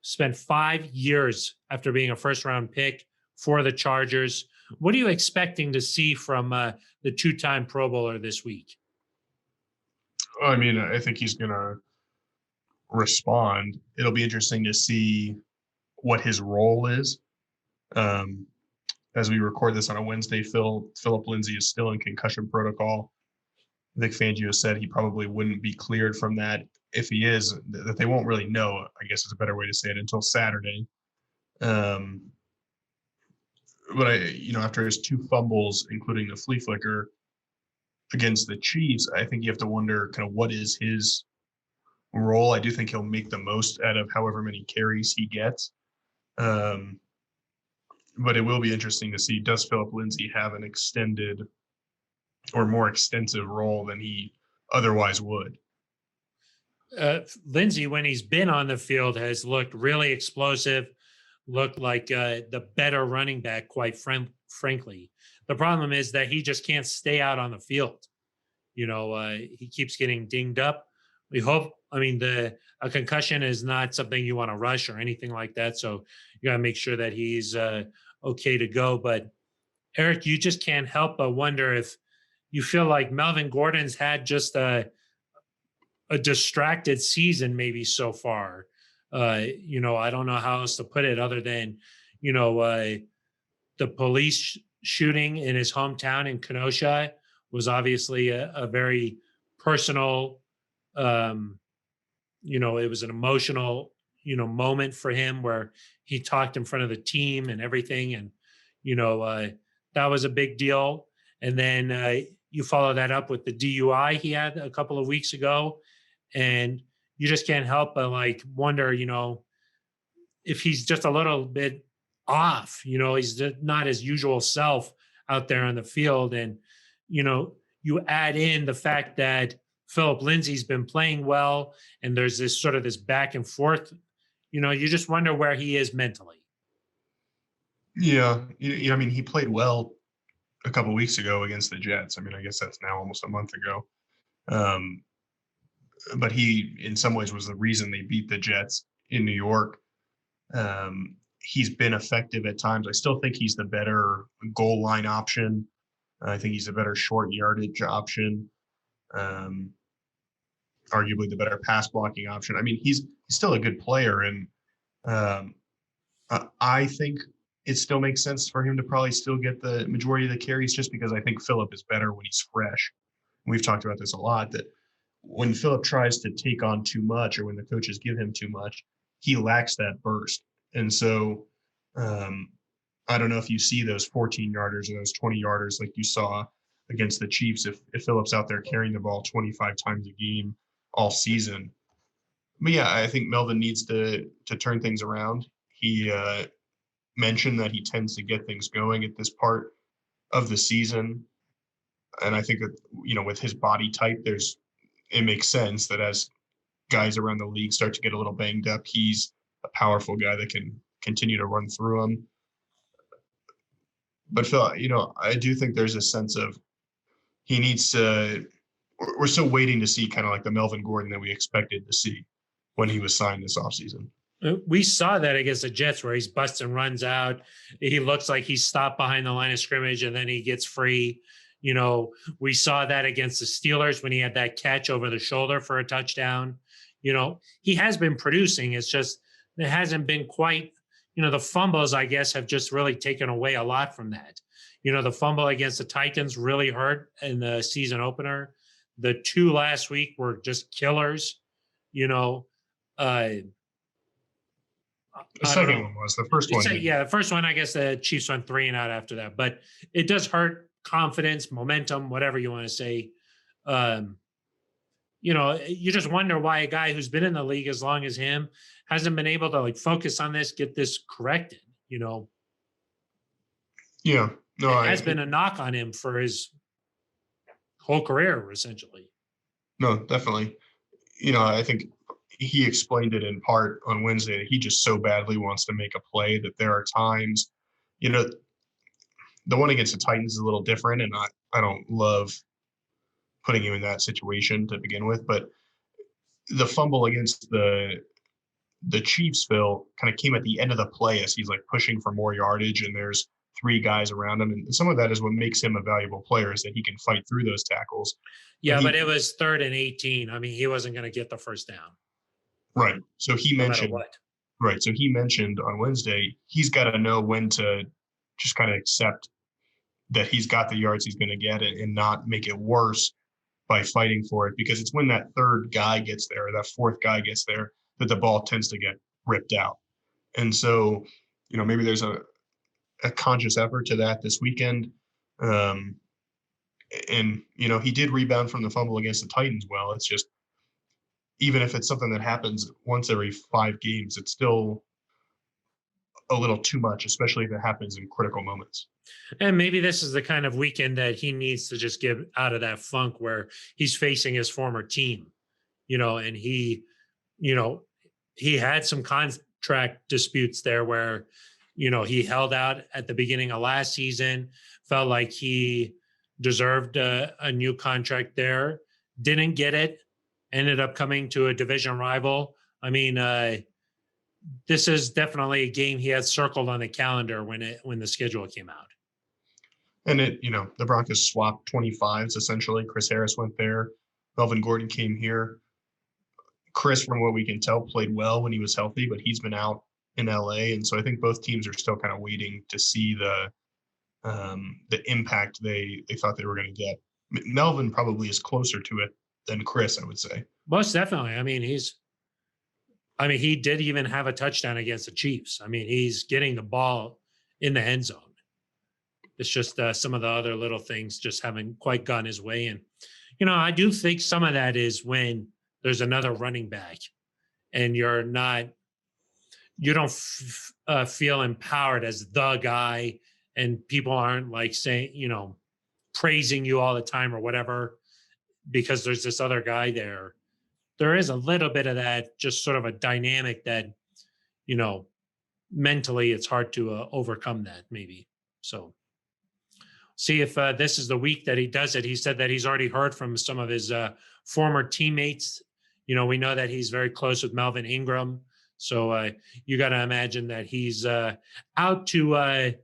spent 5 years after being a first-round pick for the Chargers. What are you expecting to see from the 2-time Pro Bowler this week? I mean, I think he's going to respond. It'll be interesting to see what his role is. As we record this on a Wednesday, Philip Lindsay is still in concussion protocol. Vic Fangio said he probably wouldn't be cleared from that. If he is, that they won't really know, I guess is a better way to say it, until Saturday. But after his 2 fumbles, including the flea flicker against the Chiefs, I think you have to wonder kind of what is his role. I do think he'll make the most out of however many carries he gets. But it will be interesting to see, does Philip Lindsay have an extended or more extensive role than he otherwise would? Lindsay, when he's been on the field, has looked really explosive, looked like the better running back, quite frankly. The problem is that he just can't stay out on the field. He keeps getting dinged up. We hope, a concussion is not something you want to rush or anything like that. So you got to make sure that he's okay to go. But Eric, you just can't help but wonder if you feel like Melvin Gordon's had just a distracted season maybe so far. I don't know how else to put it other than, the police shooting in his hometown in Kenosha was obviously a very personal, it was an emotional, moment for him where he talked in front of the team and everything. And, that was a big deal. And then you follow that up with the DUI he had a couple of weeks ago. And you just can't help but like wonder, if he's just a little bit off, he's not his usual self out there on the field. And, you add in the fact that Philip Lindsay's been playing well and there's this sort of this back and forth, you just wonder where he is mentally. Yeah, I mean, he played well a couple weeks ago against the Jets. I mean, I guess that's now almost a month ago. Um, but he, in some ways, was the reason they beat the Jets in New York. He's been effective at times. I still think he's the better goal line option. I think he's a better short yardage option. Arguably the better pass blocking option. I mean, he's still a good player, and um, I think it still makes sense for him to probably still get the majority of the carries, just because I think Philip is better when he's fresh. We've talked about this a lot, that when Philip tries to take on too much, or when the coaches give him too much, he lacks that burst. And so I don't know if you see those 14 yarders or those 20 yarders like you saw against the Chiefs, if Philip's out there carrying the ball 25 times a game all season. But yeah, I think Melvin needs to turn things around. He mentioned that he tends to get things going at this part of the season. And I think that, with his body type, it makes sense that as guys around the league start to get a little banged up, he's a powerful guy that can continue to run through them. But Phil, I do think there's a sense of he needs to. We're still waiting to see kind of like the Melvin Gordon that we expected to see when he was signed this offseason. We saw that against the Jets where he's busting runs out. He looks like he's stopped behind the line of scrimmage and then he gets free. We saw that against the Steelers when he had that catch over the shoulder for a touchdown. He has been producing. It's just it hasn't been quite, the fumbles, I guess, have just really taken away a lot from that. The fumble against the Titans really hurt in the season opener. The two last week were just killers. The second one was the first one. Yeah, the first one, I guess the Chiefs went 3 and out after that, but it does hurt confidence, momentum, whatever you want to say. You just wonder why a guy who's been in the league as long as him hasn't been able to like focus on this, get this corrected. Yeah, no, it has been a knock on him for his whole career, essentially. No, definitely. I think he explained it in part on Wednesday that he just so badly wants to make a play that there are times, the one against the Titans is a little different, and I don't love putting him in that situation to begin with, but the fumble against the Chiefs, Phil, kind of came at the end of the play as he's like pushing for more yardage and there's 3 guys around him. And some of that is what makes him a valuable player, is that he can fight through those tackles. Yeah, but it was 3rd and 18. I mean, he wasn't going to get the first down. Right. So he mentioned what. Right. So he mentioned on Wednesday, he's got to know when to just kind of accept that he's got the yards he's going to get and not make it worse by fighting for it, because it's when that 3rd guy gets there, or that 4th guy gets there, that the ball tends to get ripped out. And so, maybe there's a conscious effort to that this weekend. And, he did rebound from the fumble against the Titans well. It's just, even if it's something that happens once every 5 games, it's still a little too much, especially if it happens in critical moments. And maybe this is the kind of weekend that he needs to just get out of that funk where he's facing his former team, and he had some contract disputes there where, he held out at the beginning of last season, felt like he deserved a new contract there, didn't get it, ended up coming to a division rival. I mean, this is definitely a game he had circled on the calendar when the schedule came out. And the Broncos swapped 25s essentially. Chris Harris went there. Melvin Gordon came here. Chris, from what we can tell, played well when he was healthy, but he's been out in LA. And so I think both teams are still kind of waiting to see the impact they thought they were going to get. Melvin probably is closer to it than Chris, I would say. Most definitely. I mean, he did even have a touchdown against the Chiefs. I mean, he's getting the ball in the end zone. It's just some of the other little things just haven't quite gone his way. And, I do think some of that is when there's another running back, and you don't feel empowered as the guy, and people aren't like saying, praising you all the time or whatever, because there's this other guy there. There is a little bit of that, just sort of a dynamic that, you know, mentally it's hard to overcome that maybe. So see if this is the week that he does it. He said that he's already heard from some of his former teammates. We know that he's very close with Melvin Ingram. So you got to imagine that he's out to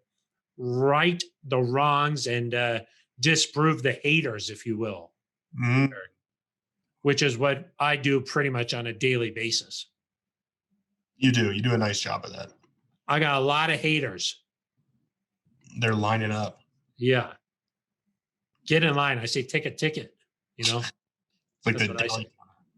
right the wrongs and disprove the haters, if you will, which is what I do pretty much on a daily basis. You do a nice job of that. I got a lot of haters. They're lining up. Yeah. Get in line. I say, take a ticket, Like the deli.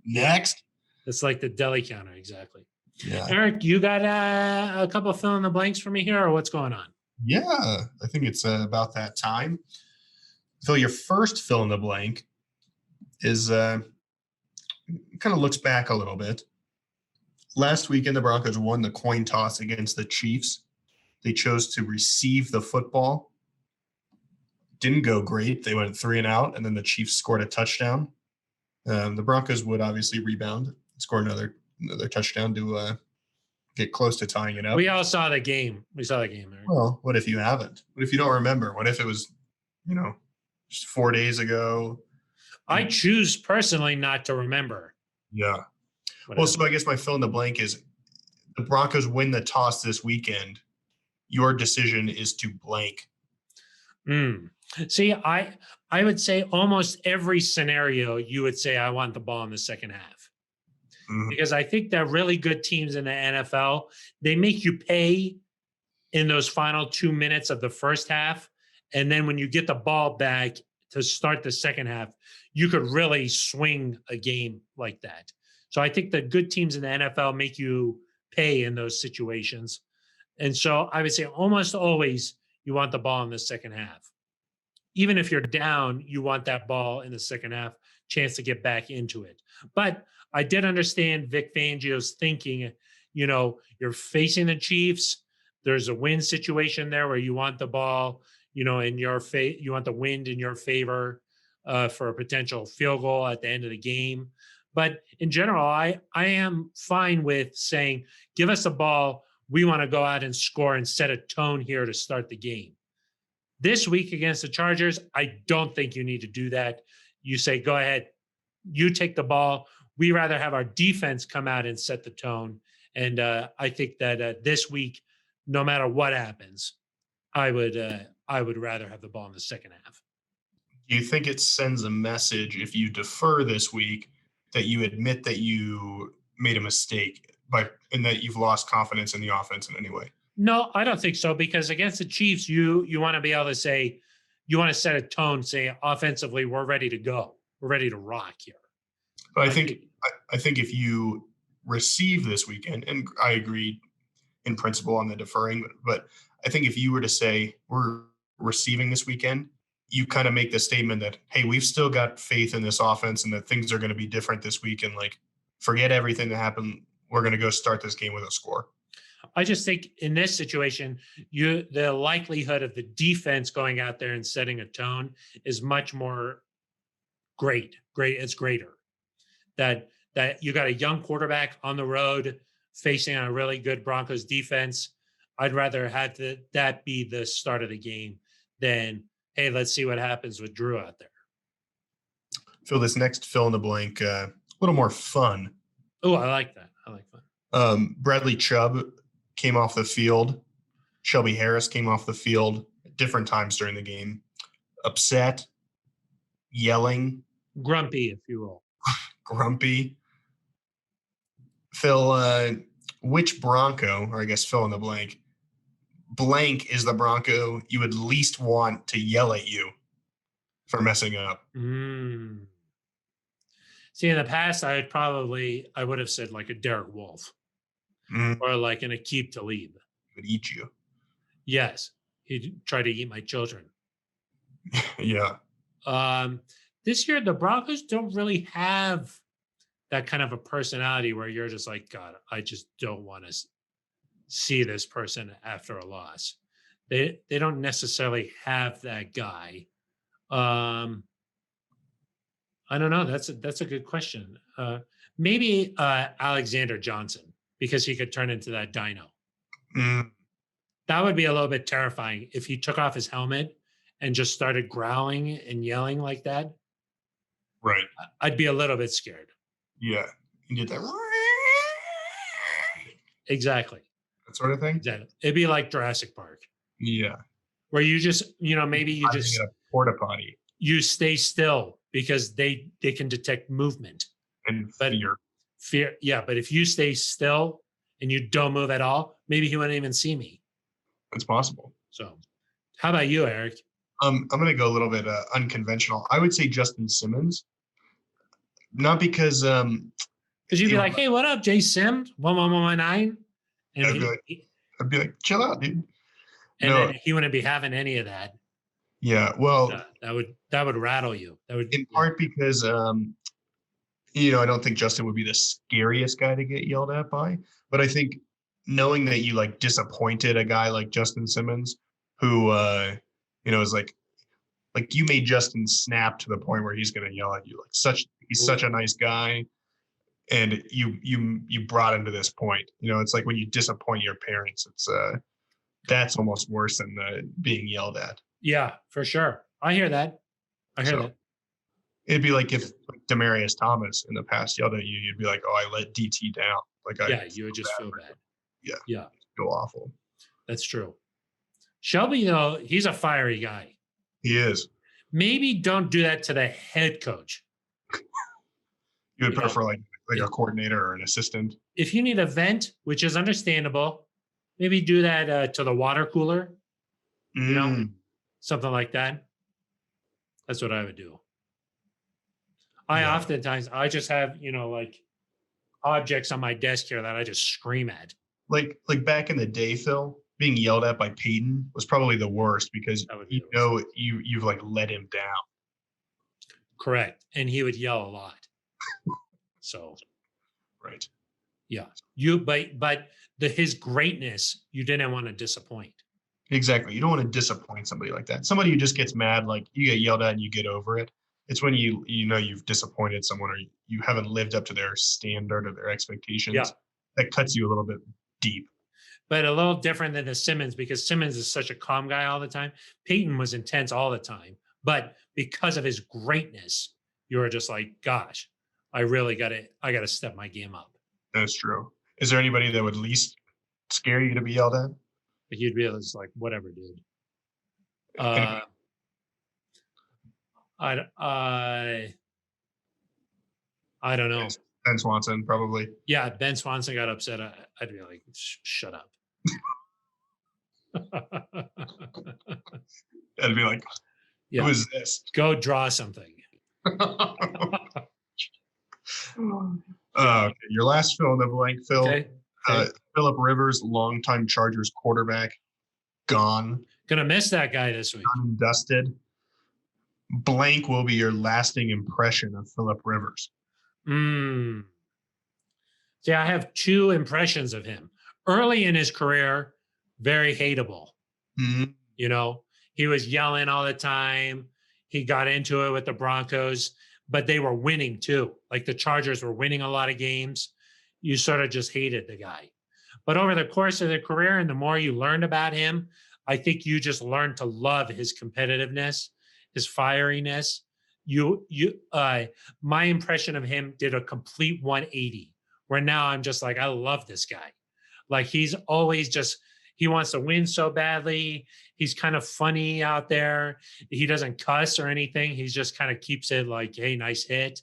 Next. It's like the deli counter. Exactly. Yeah. Eric, you got a couple of fill in the blanks for me here, or what's going on? Yeah, I think it's about that time. So your first fill in the blank is kind of looks back a little bit. Last weekend, the Broncos won the coin toss against the Chiefs. They chose to receive the football. Didn't go great. They went 3-and-out, and then the Chiefs scored a touchdown. The Broncos would obviously rebound, score another touchdown to get close to tying it up. We all saw the game. Eric. Well, what if you haven't? What if you don't remember? What if it was, just 4 days ago? I choose personally not to remember. Yeah. Well, so I guess my fill in the blank is the Broncos win the toss this weekend. Your decision is to blank. See, I would say almost every scenario you would say I want the ball in the second half. Because I think that really good teams in the NFL, they make you pay in those final 2 minutes of the first half. And then when you get the ball back to start the second half, you could really swing a game like that. So I think the good teams in the NFL make you pay in those situations. And so I would say almost always you want the ball in the second half. Even if you're down, you want that ball in the second half, chance to get back into it. But I did understand Vic Fangio's thinking, you're facing the Chiefs. There's a win situation there where you want the ball, in your you want the wind in your favor for a potential field goal at the end of the game. But in general, I am fine with saying, give us the ball. We want to go out and score and set a tone here to start the game. This week against the Chargers, I don't think you need to do that. You say, go ahead, you take the ball. We rather have our defense come out and set the tone. And I think that this week, no matter what happens, I would rather have the ball in the second half. Do you think it sends a message if you defer this week that you admit that you made a mistake and that you've lost confidence in the offense in any way? No, I don't think so, because against the Chiefs, you want to be able to say, you want to set a tone, say offensively, we're ready to go. We're ready to rock here. But I think if you receive this weekend, and I agree in principle on the deferring, but I think if you were to say we're receiving this weekend, you kind of make the statement that, hey, we've still got faith in this offense and that things are going to be different this week. And forget everything that happened. We're going to go start this game with a score. I just think in this situation, the likelihood of the defense going out there and setting a tone is much more great. It's greater. That you got a young quarterback on the road facing a really good Broncos defense. I'd rather have that be the start of the game than, hey, let's see what happens with Drew out there. Phil, this next fill in the blank, a little more fun. Oh, I like that. I like fun. Bradley Chubb came off the field. Shelby Harris came off the field at different times during the game. Upset, yelling. Grumpy, if you will. Grumpy. Phil, which Bronco, or I guess fill in the blank is the Bronco you would least want to yell at you for messing up? See, in the past, I would have said like a Derek Wolfe or like an Aqib Talib. He would eat you. Yes. He'd try to eat my children. Yeah. This year, the Broncos don't really have that kind of a personality where you're just like, God, I just don't want to see this person after a loss. They don't necessarily have that guy. Um, I don't know. That's a good question. Maybe Alexander Johnson, because he could turn into that dino. Mm, That would be a little bit terrifying if he took off his helmet and just started growling and yelling like that. right. I'd be a little bit scared. Yeah. You did that. Exactly. That sort of thing. Exactly. It'd be like Jurassic Park, Yeah. where you just, maybe you Hiding just in a porta potty you stay still because they can detect movement. and But fear. yeah. But if you stay still and you don't move at all, maybe he wouldn't even see me. It's possible. So, how about you, Eric? I'm gonna go a little bit unconventional. I would say Justin Simmons, not because Because you'd be like, "Hey, what up, Jay Sims? 1119," and I'd be like, chill out, dude. and No, then he wouldn't be having any of that. yeah. Well, That would rattle you. That would in part because I don't think Justin would be the scariest guy to get yelled at by, but I think knowing that you like disappointed a guy like Justin Simmons, who is like you made Justin snap to the point where he's gonna yell at you. He's such a nice guy, and you brought him to this point. It's like when you disappoint your parents. It's that's almost worse than being yelled at. Yeah, for sure. I hear that. So, it'd be like if Demarius Thomas in the past yelled at you, you'd be like, "Oh, I let DT down." You would just feel bad. Yeah, feel awful. That's true. Shelby, though, he's a fiery guy. He is. Maybe don't do that to the head coach. You would prefer like a coordinator or an assistant. If you need a vent, which is understandable, maybe do that to the water cooler. Something like that. That's what I would do. Oftentimes I just have, like objects on my desk here that I just scream at. Like back in the day, Phil, being yelled at by Peyton was probably the worst because you've like let him down. Correct. And he would yell a lot. So right. Yeah. But his greatness, you didn't want to disappoint. Exactly. You don't want to disappoint somebody like that. Somebody who just gets mad, like you get yelled at and you get over it. It's when you've disappointed someone or you haven't lived up to their standard or their expectations. Yeah. That cuts you a little bit deep. But a little different than the Simmons, because Simmons is such a calm guy all the time. Peyton was intense all the time. But because of his greatness, you were just like, gosh, I gotta step my game up. That's true. Is there anybody that would least scare you to be yelled at? But you'd realize like, whatever, dude. I don't know. Ben Swanson, probably. Yeah, Ben Swanson got upset. I'd be like, shut up. I'd be like, who is this? Go draw something. Okay, your last fill in the blank, Phil. Okay. Phillip Rivers, longtime Chargers quarterback, gone. Gonna miss that guy this week. Dusted. Blank will be your lasting impression of Phillip Rivers. See, I have two impressions of him. Early in his career, very hateable. Mm-hmm. He was yelling all the time. He got into it with the Broncos, but they were winning too. Like the Chargers were winning a lot of games. You sort of just hated the guy. But over the course of the career, and the more you learned about him, I think you just learned to love his competitiveness, his fieriness. My impression of him did a complete 180, where now I'm just like, I love this guy. Like he's always he wants to win so badly. He's kind of funny out there. He doesn't cuss or anything. He just kind of keeps it like, hey, nice hit,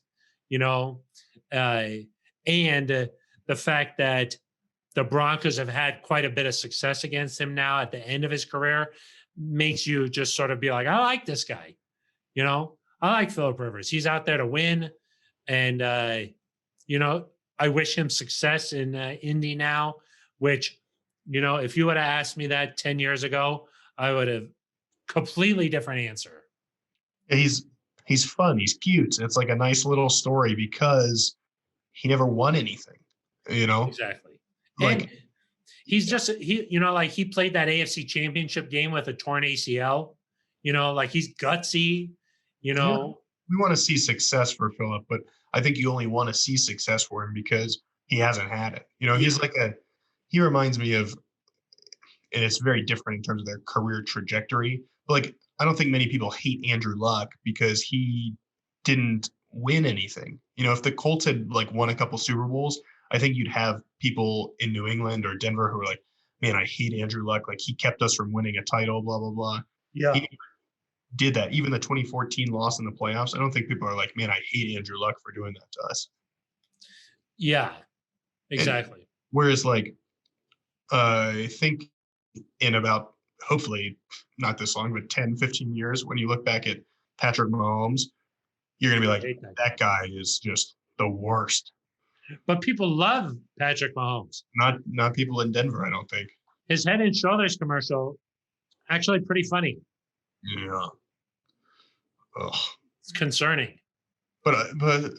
and the fact that the Broncos have had quite a bit of success against him now at the end of his career makes you just sort of be like, I like this guy. I like Phillip Rivers. He's out there to win. And, I wish him success in Indy now, which, if you would have asked me that 10 years ago, I would have completely different answer. He's fun. He's cute. It's like a nice little story because he never won anything, you know? Exactly. Like, And he's just like he played that AFC championship game with a torn ACL. Like he's gutsy, you yeah, know. we want to see success for Philip, but I think you only want to see success for him because he hasn't had it. He's like he reminds me of, and it's very different in terms of their career trajectory. But like, I don't think many people hate Andrew Luck because he didn't win anything. If the Colts had like won a couple Super Bowls, I think you'd have people in New England or Denver who are like, man, I hate Andrew Luck. Like he kept us from winning a title, blah, blah, blah. Yeah. He did that. Even the 2014 loss in the playoffs, I don't think people are like, man, I hate Andrew Luck for doing that to us. Yeah, exactly. And whereas like, I think in about, hopefully not this long, but 10, 15 years, when you look back at Patrick Mahomes, you're going to be like, that guy is just the worst. But people love Patrick Mahomes. Not people in Denver, I don't think. His Head and Shoulders commercial, actually pretty funny. Yeah. Ugh. It's concerning. But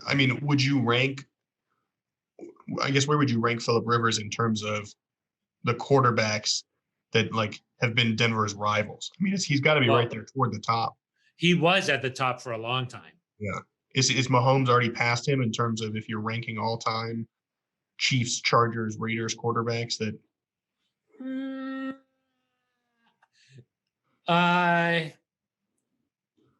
I mean, would you rank, I guess, where would you rank Phillip Rivers in terms of the quarterbacks that like have been Denver's rivals? I mean, he's got to be right there toward the top. He was at the top for a long time. Yeah. Is Mahomes already past him in terms of if you're ranking all time Chiefs, Chargers, Raiders quarterbacks that?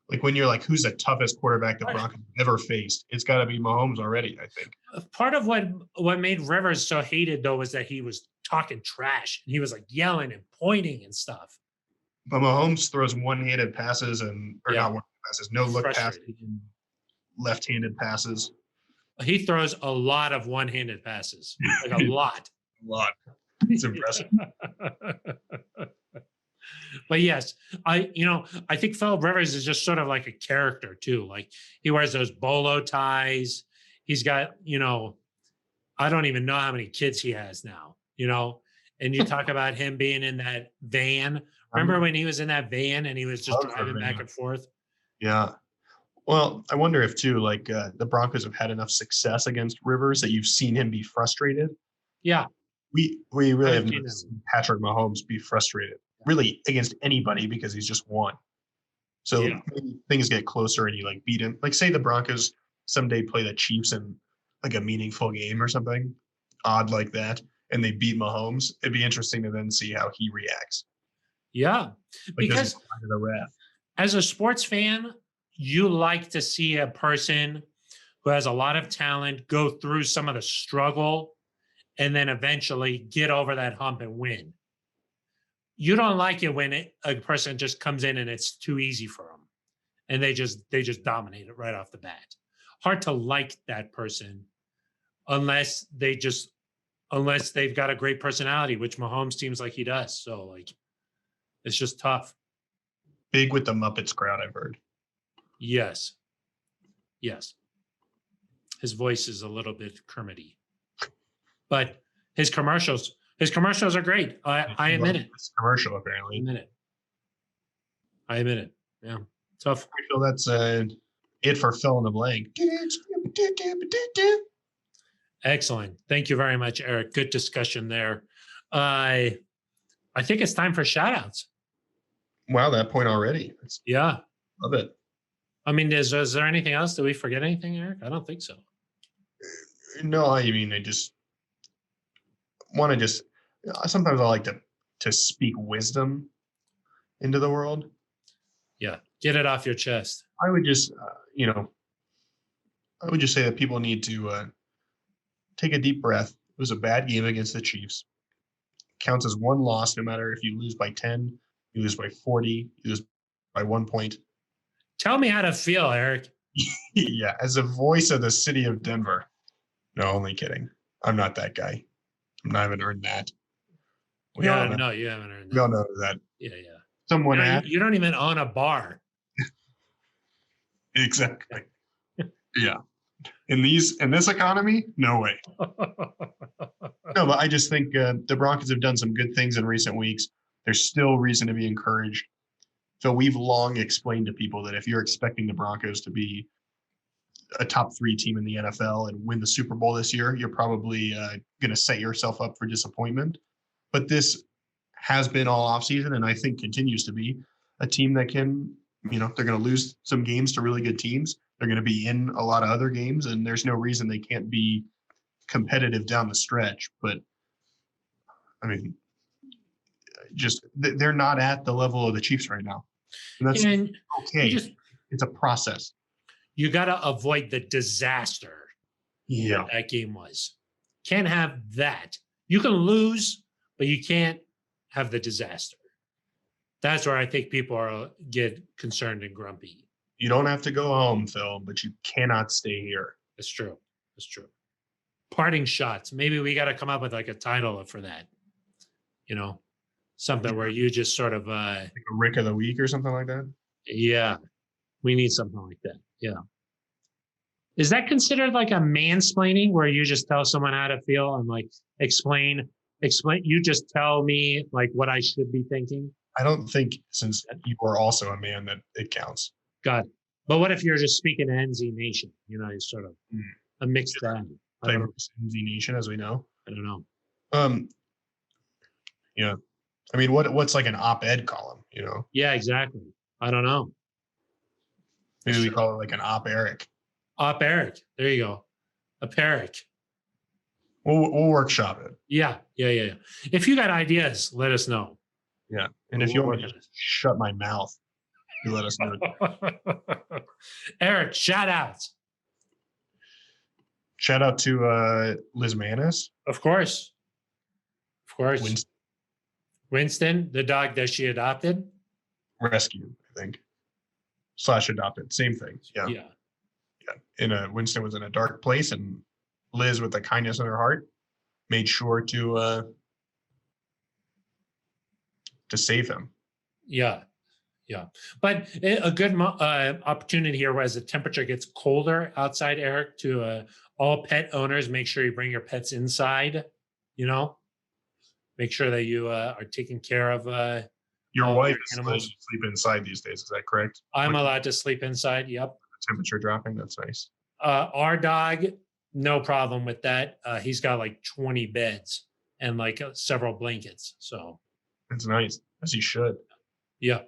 Like when you're like, who's the toughest quarterback the Broncos ever faced? It's got to be Mahomes already, I think. Part of what made Rivers so hated, though, was that he was talking trash and he was like yelling and pointing and stuff. But Mahomes throws one-handed passes not one-handed passes, no look passes, and left-handed passes. He throws a lot of one-handed passes, like a lot. A lot. It's impressive. But yes, I think Phillip Rivers is just sort of like a character too. Like he wears those bolo ties. He's got, I don't even know how many kids he has now, and you talk about him being in that van. Remember when he was in that van and he was just driving back and forth? Yeah. Well, I wonder if too, like the Broncos have had enough success against Rivers that you've seen him be frustrated. Yeah. We really have never seen Patrick Mahomes be frustrated, really, against anybody because he's just won. So maybe things get closer and you like beat him. Like say the Broncos someday play the Chiefs in like a meaningful game or something odd like that, and they beat Mahomes. It'd be interesting to then see how he reacts. Yeah, like, because the ref. As a sports fan, you like to see a person who has a lot of talent go through some of the struggle and then eventually get over that hump and win. You don't like it when a person just comes in and it's too easy for them and they just dominate it right off the bat. Hard to like that person unless they've got a great personality, which Mahomes seems like he does. So like, it's just tough. Big with the Muppets crowd, I've heard. Yes. His voice is a little bit Kermity, but his commercials are great. I admit it. It's commercial, apparently. I admit it. Yeah. Tough. I feel that's it for fill in the blank. Excellent. Thank you very much, Eric. Good discussion there. I think it's time for shout outs. Wow, that point already. Yeah. Love it. I mean, is there anything else? Did we forget anything, Eric? I don't think so. No, I mean, I just want to sometimes I like to speak wisdom into the world. Yeah. Get it off your chest. I would just, I would just say that people need to take a deep breath. It was a bad game against the Chiefs. Counts as one loss, no matter if you lose by 10, you lose by 40, you lose by 1 point. Tell me how to feel, Eric. Yeah, as a voice of the city of Denver. No, only kidding. I'm not that guy. I haven't earned that. You haven't earned that. We all know that. Yeah. Someone you don't even own a bar. Exactly. Yeah. In this economy, no way. No, but I just think the Broncos have done some good things in recent weeks. There's still reason to be encouraged. So we've long explained to people that if you're expecting the Broncos to be a top 3 team in the NFL and win the Super Bowl this year, you're probably going to set yourself up for disappointment. But this has been all offseason, and I think continues to be a team that can, they're going to lose some games to really good teams. They're going to be in a lot of other games, and there's no reason they can't be competitive down the stretch. But I mean, they're not at the level of the Chiefs right now. And that's okay. It's a process. You got to avoid the disaster that game was. Can't have that. You can lose, but you can't have the disaster. That's where I think people get concerned and grumpy. You don't have to go home, Phil, but you cannot stay here. That's true. Parting shots. Maybe we got to come up with like a title for that. Something where you just sort of like a Rick of the Week or something like that. Yeah, we need something like that. Yeah. Is that considered like a mansplaining where you just tell someone how to feel and like explain, you just tell me like what I should be thinking? I don't think, since you are also a man, that it counts. Got it. But what if you're just speaking to NZ Nation? It's sort of a mixed bag. NZ Nation, as we know. I don't know. I mean, what's like an op-ed column, Yeah, exactly. I don't know. Maybe we call it like an op-Eric. Op-Eric. There you go. Op-Eric. We'll workshop it. Yeah. If you got ideas, let us know. Yeah. And if you want me to shut my mouth, you let us know. Eric, shout outs. Shout out to Liz Manis. Of course. Winston, the dog that she adopted. Rescued, I think. / adopted. Same thing. Yeah. Winston was in a dark place, and Liz, with the kindness in her heart, made sure to save him. Yeah. But a good opportunity here, as the temperature gets colder outside, Eric, to all pet owners, make sure you bring your pets inside. Make sure that you are taking care of your wife is supposed to sleep inside these days. Is that correct? I'm allowed to sleep inside. Yep. The temperature dropping. That's nice. Our dog, no problem with that. He's got like 20 beds and like several blankets. So that's nice, as he should. Yeah.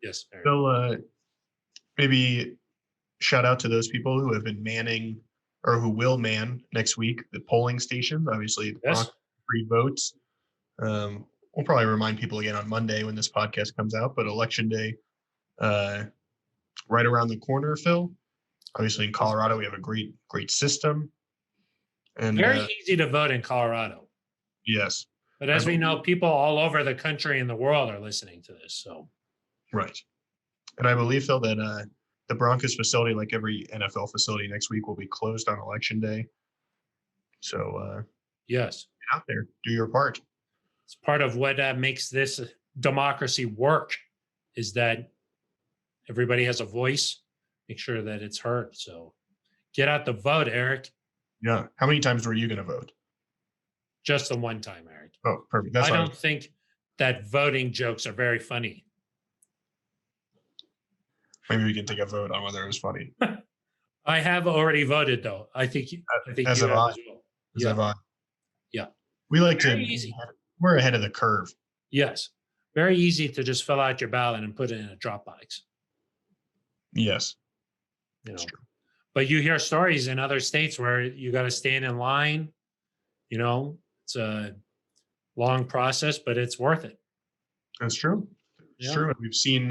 Yes. So maybe shout out to those people who have been manning, or who will man next week, the polling stations. Obviously, free votes. We'll probably remind people again on Monday when this podcast comes out, but Election Day, right around the corner, Phil. Obviously, in Colorado, we have a great system. And very easy to vote in Colorado. Yes. But as we know, people all over the country and the world are listening to this. So. Right. And I believe, Phil, that the Broncos facility, like every NFL facility next week, will be closed on Election Day. So, yes. Get out there. Do your part. It's part of what makes this democracy work, is that everybody has a voice. Make sure that it's heard. So get out the vote, Eric. Yeah. How many times were you going to vote? Just the one time, Eric. Oh, perfect. I don't think that voting jokes are very funny. Maybe we can take a vote on whether it was funny. I have already voted, though. I think you have as well. Yeah. We like to. Easy. We're ahead of the curve. Yes. Very easy to just fill out your ballot and put it in a Dropbox. Yes. That's true. But you hear stories in other states where you got to stand in line. It's a long process, but it's worth it. That's true. It's true. We've seen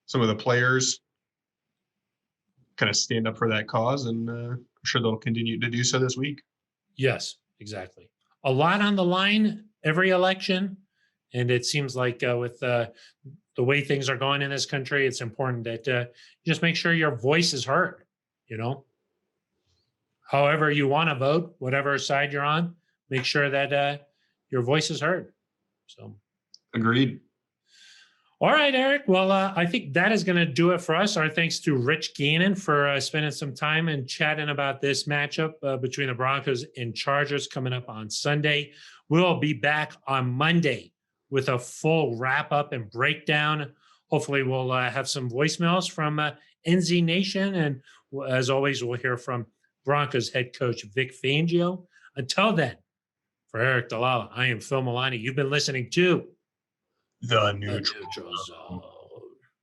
some of the players kind of stand up for that cause, and I'm sure they'll continue to do so this week. Yes, exactly. A lot on the line every election, and it seems like with the way things are going in this country, it's important that you just make sure your voice is heard. However you want to vote, whatever side you're on, make sure that your voice is heard. So, agreed. All right, Eric. Well, I think that is going to do it for us. Our thanks to Rich Gannon for spending some time and chatting about this matchup between the Broncos and Chargers coming up on Sunday. We'll be back on Monday with a full wrap-up and breakdown hopefully we'll have some voicemails from NZ Nation. And as always, we'll hear from Broncos head coach Vic Fangio. Until then, for Eric Dalala, I am Phil Milani. You've been listening to The The neutral Neutral Zone.